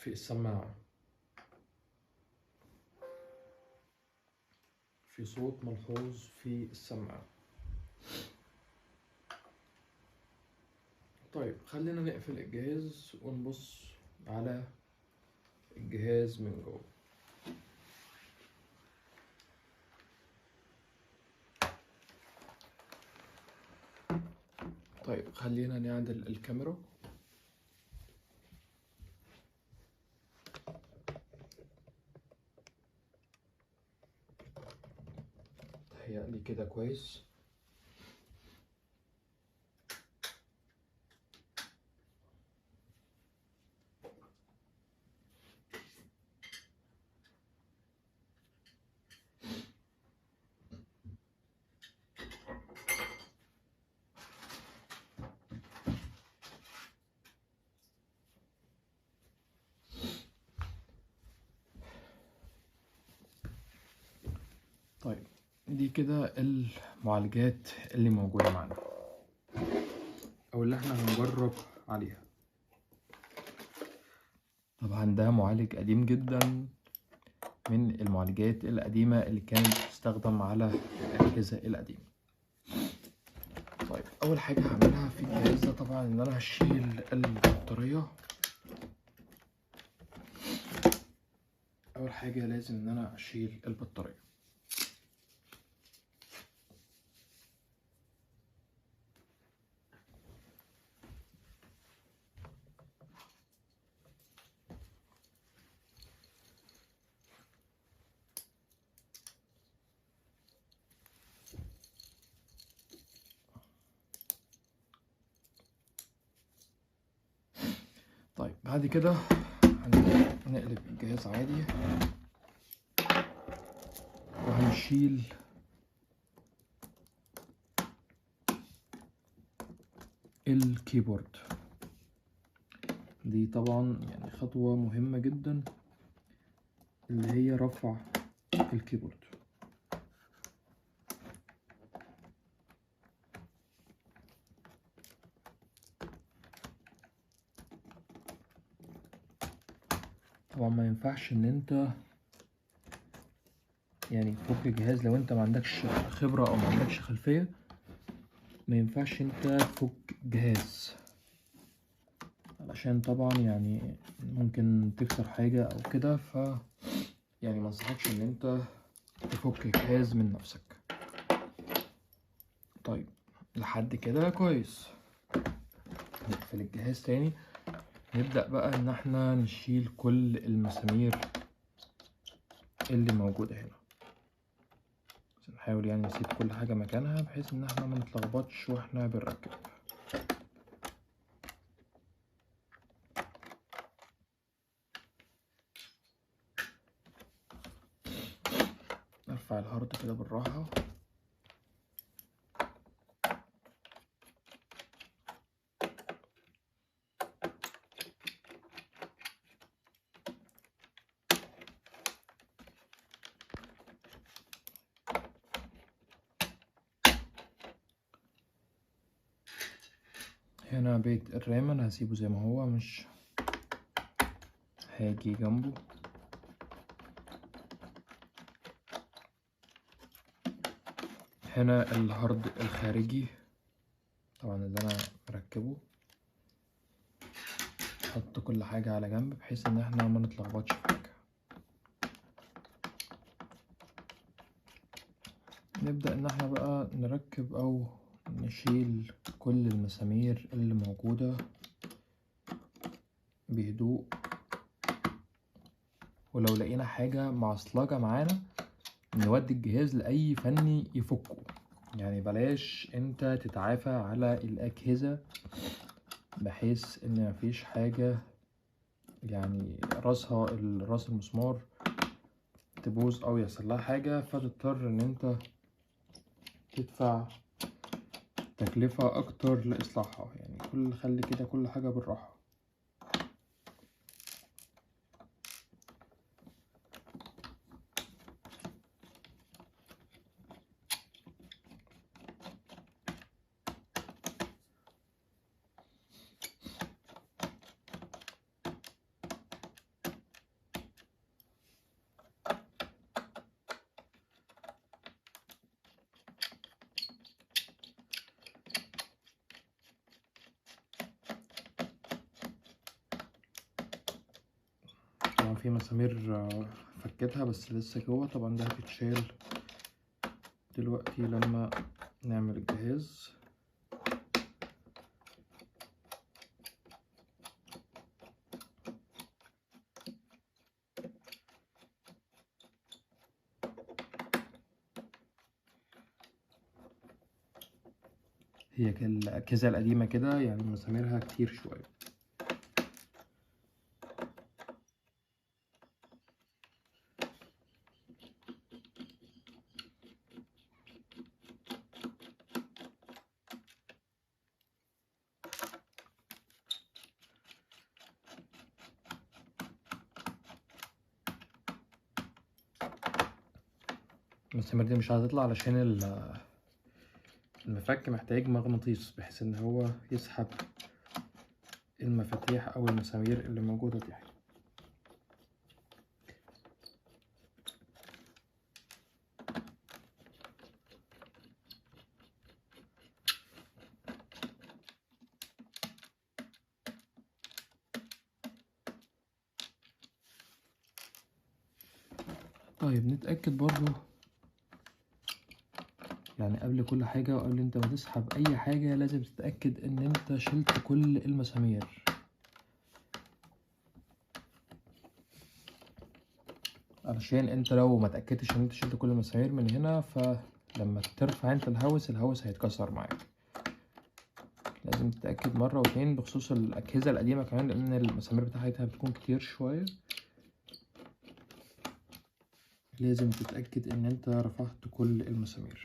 Speaker 1: السماعة، في صوت ملحوظ في السماعة. طيب خلينا نقفل الجهاز ونبص على الجهاز من جوه. طيب خلينا نعدل الكاميرا. تهيألي كده كويس. طيب دي كده المعالجات اللي موجودة معانا أو اللي احنا هنجرب عليها. طبعا ده معالج قديم جدا، من المعالجات القديمة اللي كانت بتستخدم على الأجهزة القديمة. طيب أول حاجة هعملها في الجهاز ده طبعا إن أنا هشيل البطارية. أول حاجة لازم إن أنا أشيل البطارية. طيب بعد كده هنقلب الجهاز عادي وهنشيل الكيبورد. دي طبعا يعني خطوة مهمة جدا اللي هي رفع الكيبورد. طبعا ما ينفعش ان انت يعني تفك الجهاز لو انت ما عندكش خبرة او ما عندكش خلفية. ما ينفعش انت تفك جهاز علشان طبعا يعني ممكن تكسر حاجة او كده، يعني ما انصحكش ان انت تفك الجهاز من نفسك. طيب لحد كده كويس. نقفل الجهاز تاني. نبدأ بقى ان احنا نشيل كل المسامير اللي موجودة هنا. نحاول يعني نسيب كل حاجة مكانها بحيث ان احنا ما نتلخبطش واحنا بنركب. نرفع الهارد كده بالراحة. هنا بيت الرام انا هسيبه زي ما هو، مش هاجي جنبه. هنا الهارد الخارجي طبعا اللي انا مركبه. نحط كل حاجة على جنب بحيث ان احنا ما نتلخبطش في حاجة. نبدأ ان احنا بقى نركب او نشيل كل المسامير اللي موجودة بهدوء. ولو لقينا حاجة معصلجة معانا نودي الجهاز لأي فني يفكه. يعني بلاش انت تتعافى على الأجهزة بحيث ان مفيش حاجة يعني راس المسمار تبوظ او يحصل لها حاجة فتضطر ان انت تدفع تكلفة اكتر لاصلاحها. يعني خلي كده كل حاجة بالراحة. طبعا في مسامير فكتها بس لسه جوه. طبعا ده هتتشال دلوقتي لما نعمل الجهاز. هي الأجهزة القديمة كده يعني مساميرها كتير شوية. المسامير دي مش هتطلع علشان المفك محتاج مغناطيس بحيث ان هو يسحب المفاتيح او المسامير اللي موجودة دي. طيب نتأكد برضو يعني قبل كل حاجة وقبل انت ما تسحب اي حاجة لازم تتأكد ان انت شلت كل المسامير، علشان انت لو ما تأكدتش ان انت شلت كل المسامير من هنا فلما ترفع انت الهوس هيتكسر معاك. لازم تتأكد مرة واتنين بخصوص الأجهزة القديمة كمان، لأن المسامير بتاعتها بتكون كتير شوية. لازم تتأكد ان انت رفعت كل المسامير.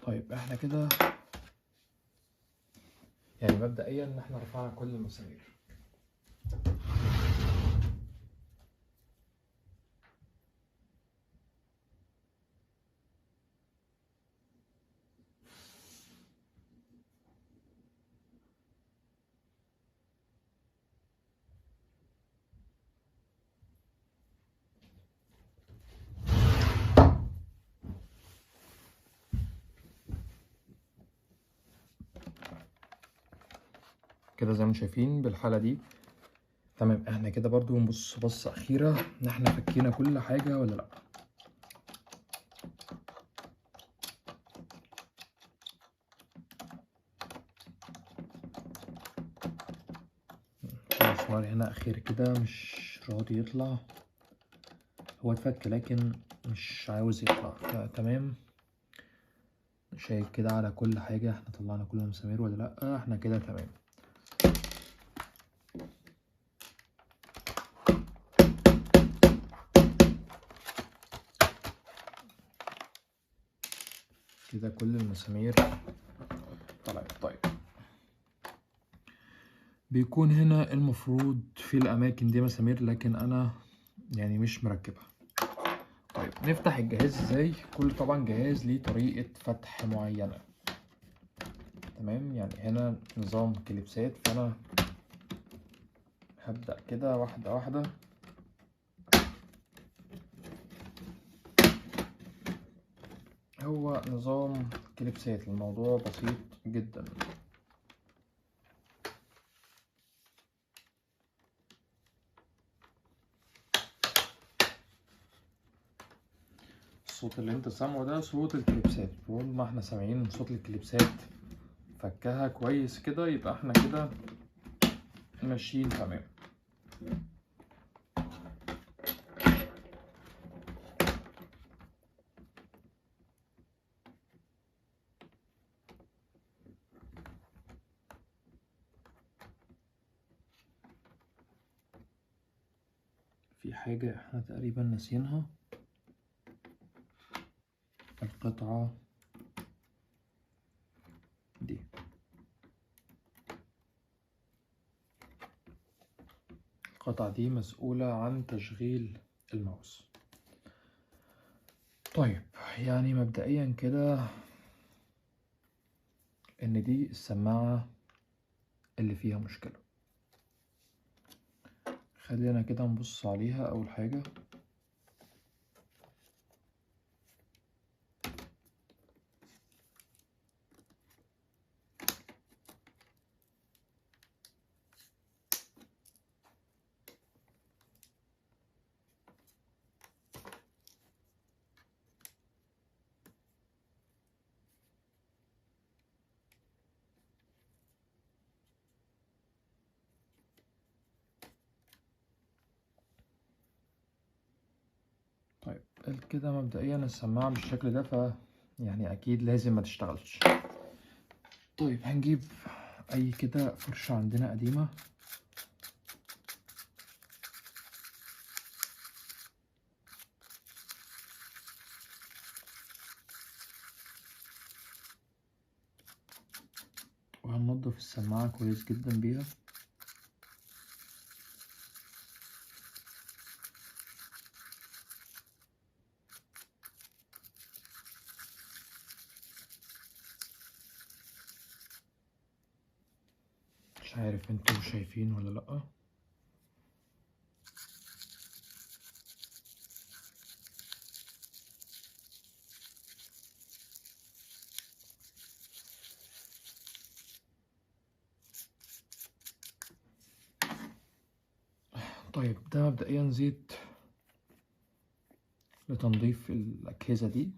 Speaker 1: طيب احنا كده يعني مبدئيا ان احنا رفعنا كل المسامير. كده زي ما شايفين بالحالة دي تمام. احنا كده برضو نبص بصة أخيرة ان احنا فكينا كل حاجة ولا لأ. المسمار هنا أخير كده مش راضي يطلع، هو اتفك لكن مش عاوز يطلع. تمام، شايف كده على كل حاجة احنا طلعنا كل المسامير ولا لأ. احنا كده تمام. كده كل المسامير طلعت. طيب بيكون هنا المفروض في الأماكن دي مسامير لكن أنا يعني مش مركبها. طيب نفتح الجهاز ازاي؟ كل طبعا جهاز ليه طريقة فتح معينة. تمام، يعني هنا نظام كليبسات، فأنا هبدأ كده واحدة واحدة. هو نظام كليبسات، الموضوع بسيط جدا. الصوت اللي انت سامعه ده صوت الكليبسات. طول ما احنا سامعين صوت الكليبسات فكها كويس كده يبقى احنا كده ماشيين تمام. في حاجة احنا تقريبا ناسينها، القطعة دي. القطعة دي مسؤولة عن تشغيل الماوس. طيب يعني مبدئيا كده ان دي السماعة اللي فيها مشكلة. خلينا كده نبص عليها. اول حاجة طيب كده مبدئيا السماعة بالشكل ده، يعني اكيد لازم ما تشتغلش. طيب هنجيب اي كده فرشة عندنا قديمة، وهننضف السماعة كويس جدا بيها. مش عارف انتوا شايفين ولا لأ. طيب ده مبدئيا زيت لتنظيف الأجهزة دي.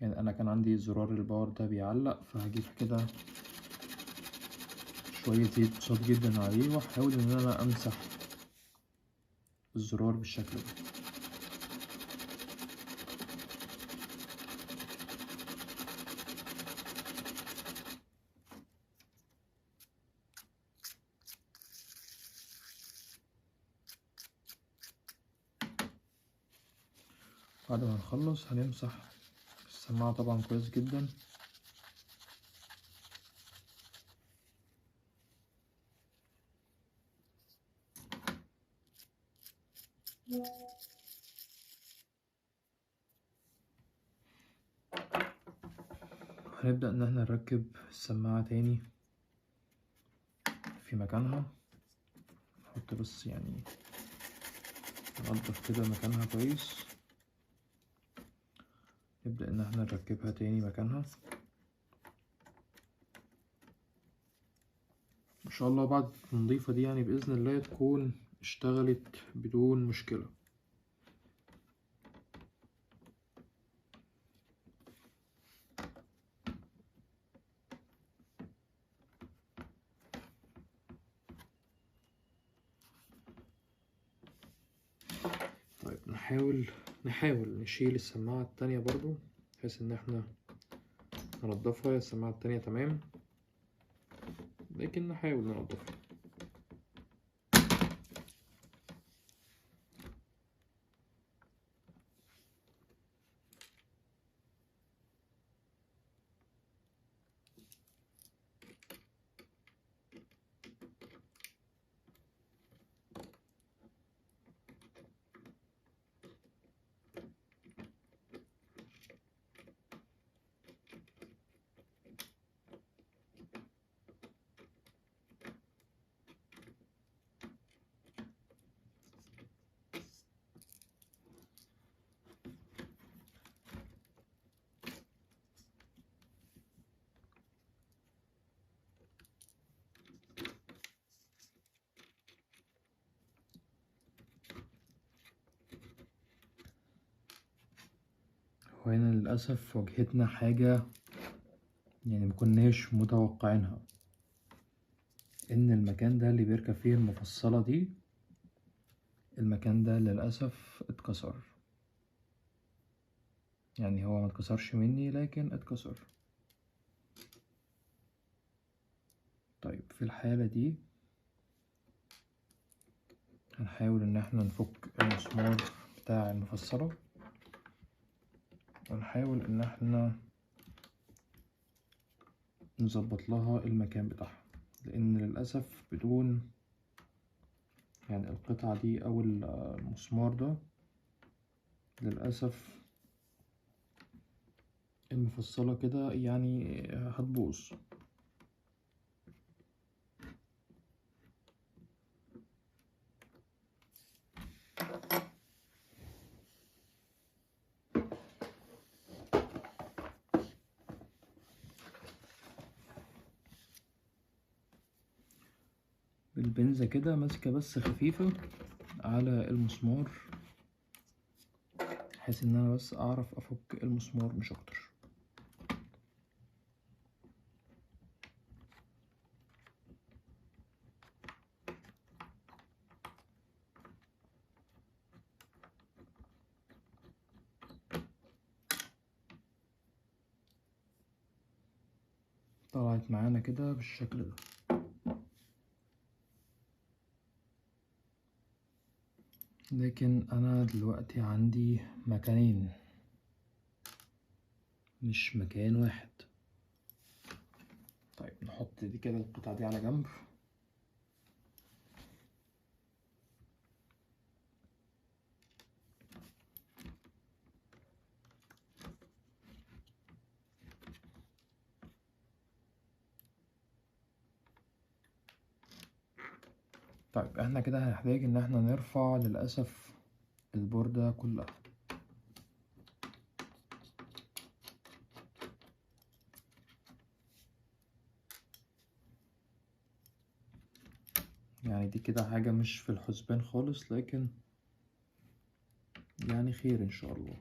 Speaker 1: يعني أنا كان عندي زرار الباور ده بيعلق، فهجيب كده شوية زيت بسيط جدا عليه وأحاول إن أنا أمسح الزرار بالشكل ده. بعد ما نخلص هنمسح السماعة طبعا كويس جدا. هنبدأ إن احنا نركب السماعة تاني في مكانها. نحط بس يعني ننضف كده مكانها كويس. نبدأ إن احنا نركبها تاني مكانها إن شاء الله. بعد التنظيفة دي يعني بإذن الله تكون اشتغلت بدون مشكلة. طيب نحاول نشيل السماعة التانية برضو بحيث إن احنا ننضفها. السماعة التانية تمام، لكن نحاول ننضفها. وهنا للأسف واجهتنا حاجة يعني مكناش متوقعينها، إن المكان ده اللي بيركب فيه المفصلة دي، المكان ده للأسف اتكسر. يعني هو متكسرش مني لكن اتكسر. طيب في الحالة دي هنحاول إن احنا نفك المسمار بتاع المفصلة، ونحاول إن احنا نظبط لها المكان بتاعها، لأن للأسف بدون يعني القطعة دي أو المسمار ده للأسف المفصلة كده يعني هتبوظ. بالبنزة كده ماسكة بس خفيفة على المسمار بحيث ان انا بس اعرف افك المسمار مش اكتر. طلعت معانا كده بالشكل ده. لكن انا دلوقتي عندي مكانين مش مكان واحد. طيب نحط دي كده القطعة دي على جنب. طيب احنا كده هنحتاج ان احنا نرفع للأسف البوردة كلها. يعني دي كده حاجة مش في الحسبان خالص، لكن يعني خير ان شاء الله.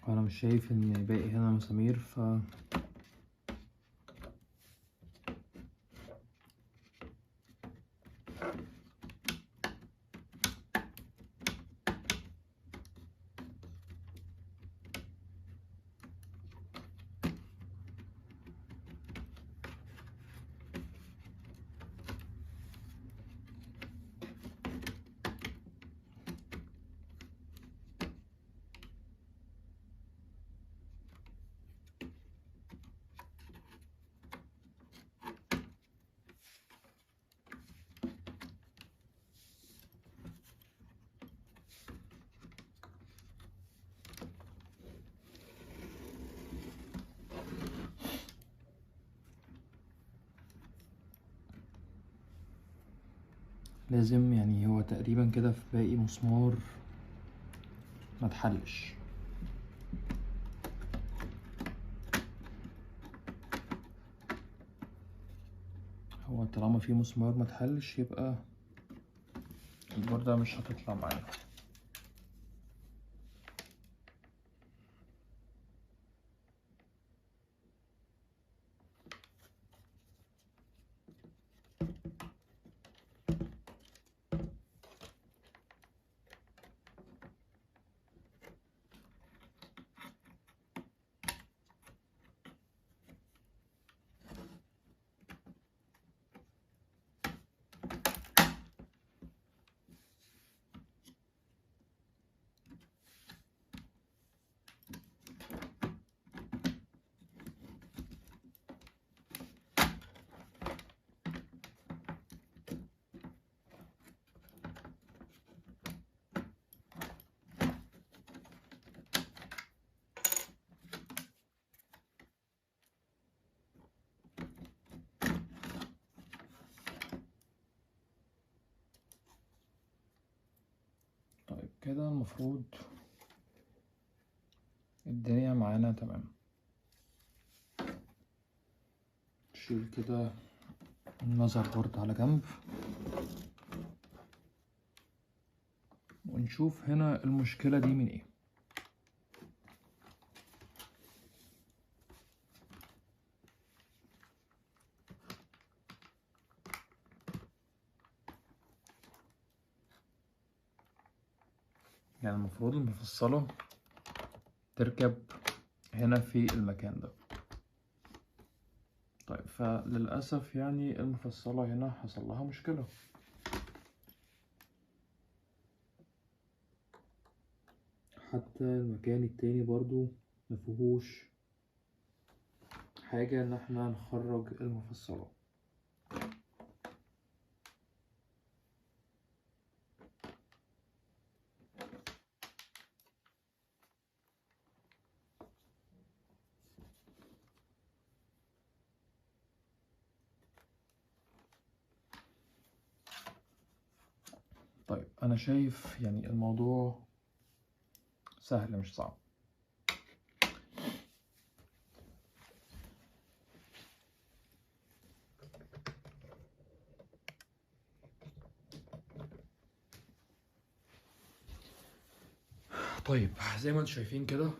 Speaker 1: انا مش شايف ان باقي هنا مسامير، لازم يعني هو تقريبا كده في باقي مسمار ما اتحلش. هو طالما في مسمار ما اتحلش يبقى البوردة مش هتطلع معانا. طيب كده المفروض الدنيا معانا تمام. نشيل كده المذر بورد على جنب ونشوف هنا المشكلة دي من ايه. يعني المفروض المفصلة تركب هنا في المكان ده. طيب فللأسف يعني المفصلة هنا حصل لها مشكلة. حتى المكان التاني برضو مفيهوش حاجة ان احنا نخرج المفصلة. طيب انا شايف يعني الموضوع سهل مش صعب. طيب زي ما انتم شايفين كده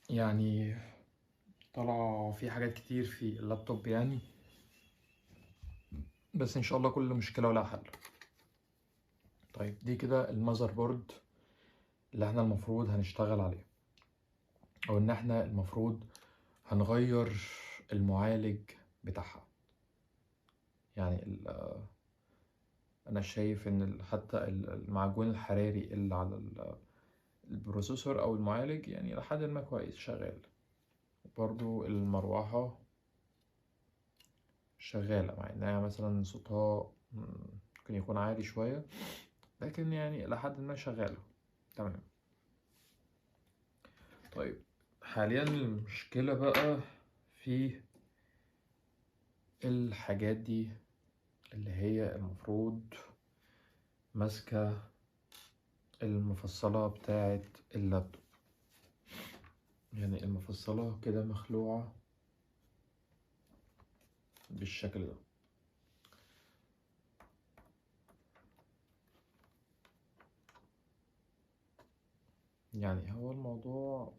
Speaker 1: يعني طلع في حاجات كتير في اللابتوب يعني. بس ان شاء الله كل مشكلة ولها حل. طيب دي كده المذر بورد اللي احنا المفروض هنشتغل عليه، او ان احنا المفروض هنغير المعالج بتاعها. يعني انا شايف ان حتى المعجون الحراري اللي على البروسيسور او المعالج يعني لحد ما كويس شغال. برضو المروحة شغالة مع انها مثلا صوتها ممكن يكون عالي شوية، لكن يعني لحد ما شغالة تمام. طيب حاليا المشكلة بقى في الحاجات دي اللي هي المفروض ماسكة المفصلة بتاعة اللابتوب. يعني المفصلة كده مخلوعة بالشكل ده. يعني هو الموضوع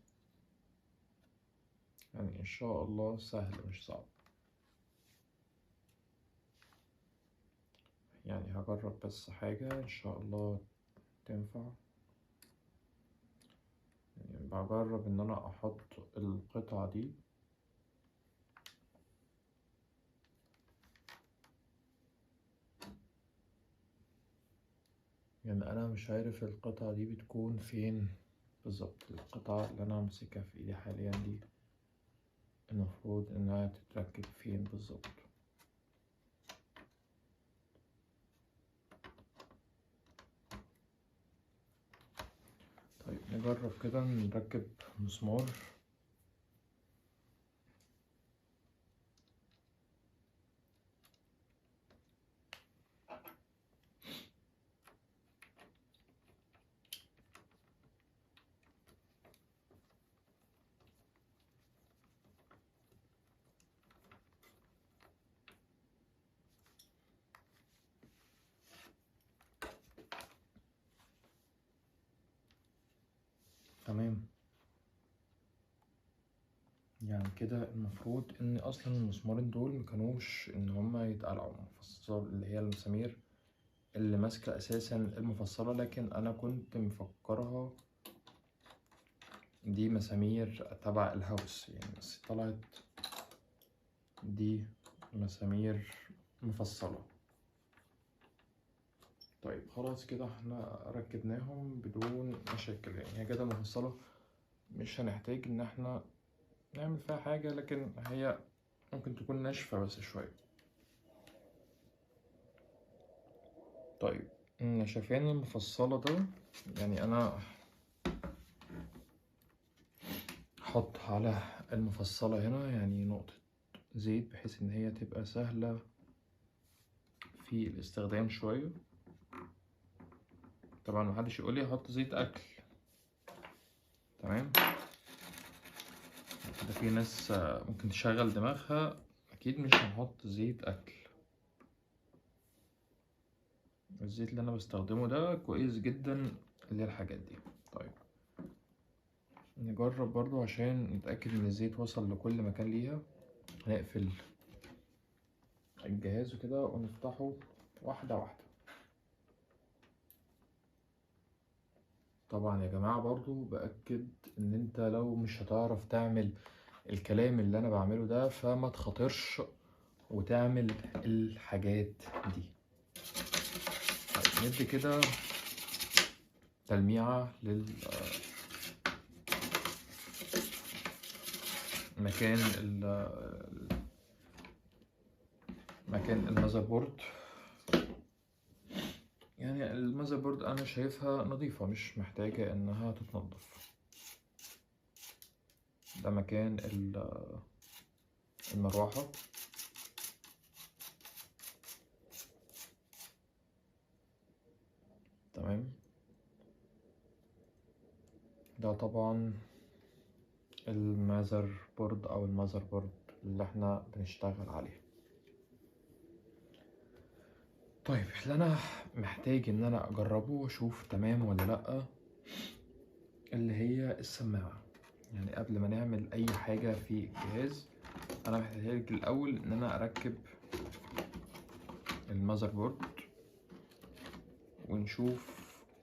Speaker 1: يعني إن شاء الله سهل مش صعب. يعني هجرب بس حاجة إن شاء الله تنفع. يعني بجرب إن أنا أحط القطعة دي يعني أنا مش عارف القطعة دي بتكون فين بالظبط. القطعة اللي أنا أمسكها في إيدي حاليا دي المفروض إنها تتركب فين بالظبط. طيب نجرب كده نركب مسمار. تمام. يعني كده المفروض ان اصلا المسمارين دول مكانوش ان هما يتقلعوا مفصل اللي هي المسامير اللي ماسكة اساسا المفصلة، لكن انا كنت مفكرها دي مسامير تبع الهاوس يعني، بس طلعت دي مسامير مفصلة. طيب خلاص كده احنا ركبناهم بدون مشاكل. يعني هي كده مفصلة مش هنحتاج ان احنا نعمل فيها حاجة، لكن هي ممكن تكون ناشفة بس شوية. طيب النشفان المفصلة ده يعني أنا هحط على المفصلة هنا يعني نقطة زيت بحيث إن هي تبقى سهلة في الاستخدام شوية. طبعا محدش يقولي أحط زيت أكل، تمام؟ كده في ناس ممكن تشغل دماغها، أكيد مش هنحط زيت أكل. الزيت اللي أنا بستخدمه ده كويس جدا للحاجات دي. طيب نجرب برضو عشان نتأكد إن الزيت وصل لكل مكان ليها. هنقفل الجهاز وكده ونفتحه واحدة واحدة. طبعا يا جماعة برضو بأكد إن أنت لو مش هتعرف تعمل الكلام اللي أنا بعمله ده فما تخاطرش وتعمل الحاجات دي. طيب ندي كده تلميعة للمكان مكان المذر بورد. يعني المذر بورد أنا شايفها نظيفة مش محتاجة إنها تتنضف. ده مكان المروحة. تمام. ده طبعا المذر بورد او المذر بورد اللي احنا بنشتغل عليه. طيب اللي انا محتاج ان انا اجربه واشوف تمام ولا لا اللي هي السماعة. يعني قبل ما نعمل اي حاجة في الجهاز انا محتاج الاول ان انا اركب المذر بورد ونشوف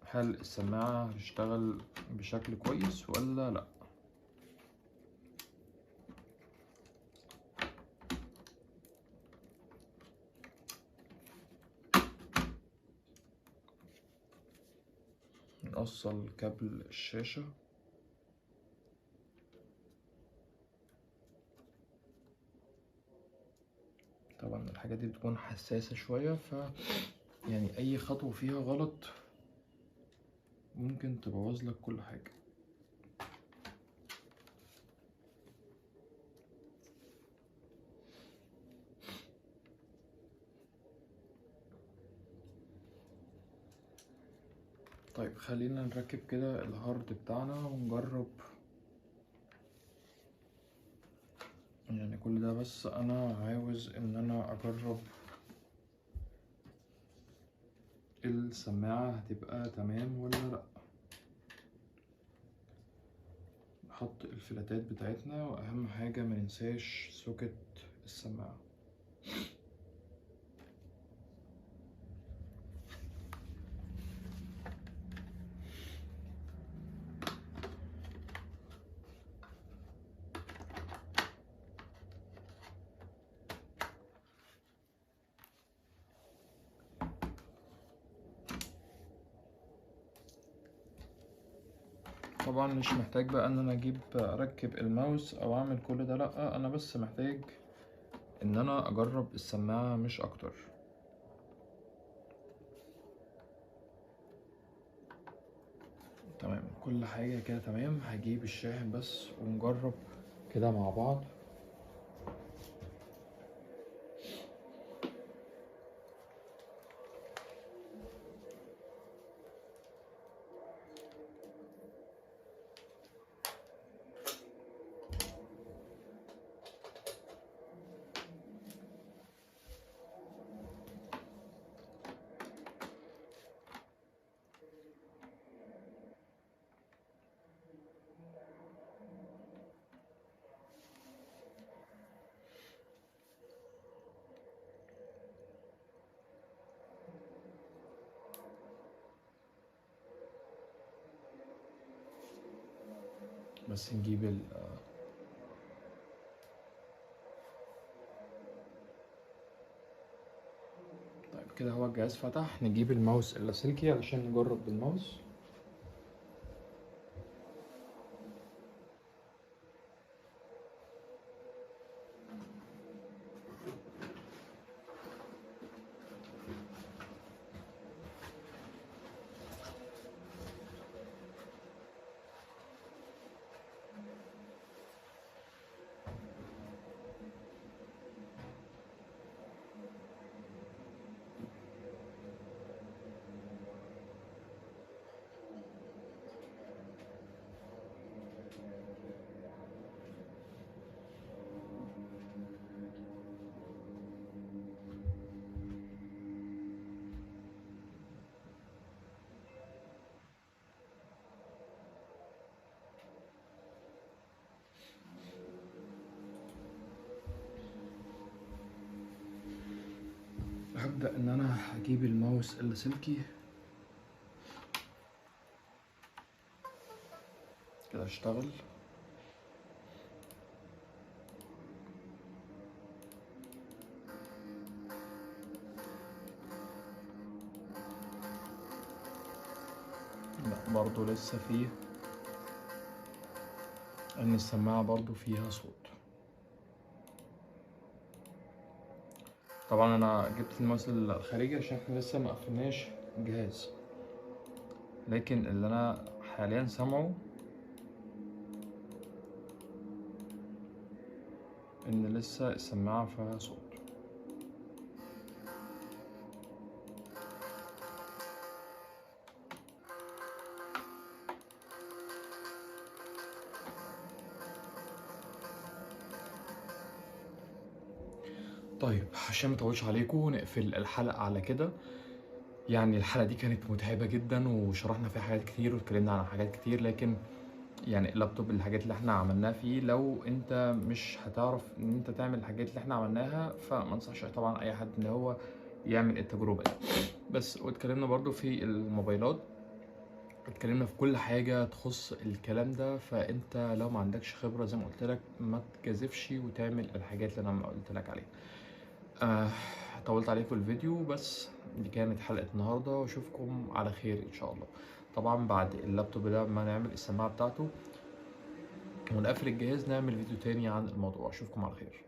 Speaker 1: هل السماعة هتشتغل بشكل كويس ولا لأ. نوصل كابل الشاشة. طبعا الحاجات دي بتكون حساسة شوية، يعني أي خطوة فيها غلط ممكن تبوظ لك كل حاجة. طيب خلينا نركب كده الهارد بتاعنا ونجرب. يعني كل ده بس انا عاوز ان انا اجرب السماعة هتبقى تمام ولا لا. نحط الفلاتات بتاعتنا، واهم حاجة مننساش سوكت السماعة. طبعا مش محتاج بقى ان انا اركب الماوس او اعمل كل ده، لا انا بس محتاج ان انا اجرب السماعة مش اكتر. تمام، كل حاجة كده تمام. هجيب الشاحن بس ونجرب كده مع بعض. بس نجيب طيب كده هو الجهاز فتح. نجيب الماوس اللاسلكي علشان نجرب بالماوس. هبدأ ان انا هجيب الماوس اللاسلكي كده اشتغل. لا برضو لسه فيه، ان السماعة برضو فيها صوت. طبعا انا جبت الماوس الخارجي عشان احنا لسه ما قفلناش الجهاز، لكن اللي انا حاليا سامعه ان لسه السماعة فيها صوت. طيب عشان مطولش عليكم نقفل الحلقة على كده. يعني الحلقة دي كانت متعبة جدا وشرحنا فيها حاجات كتير واتكلمنا عن حاجات كتير، لكن يعني اللابتوب الحاجات اللي احنا عملناها فيه لو انت مش هتعرف ان انت تعمل الحاجات اللي احنا عملناها، فما انصحش طبعا اي حد ان هو يعمل التجربة دي. بس واتكلمنا برضو في الموبايلات، اتكلمنا في كل حاجة تخص الكلام ده. فانت لو ما عندكش خبرة زي ما قلت لك ما تجازفش وتعمل الحاجات اللي انا قلت لك عليها. طولت عليكم الفيديو، بس دي كانت حلقة النهاردة، واشوفكم على خير ان شاء الله. طبعا بعد اللابتوب ده ما نعمل السماعة بتاعته ونقفل الجهاز نعمل فيديو تاني عن الموضوع. اشوفكم على خير.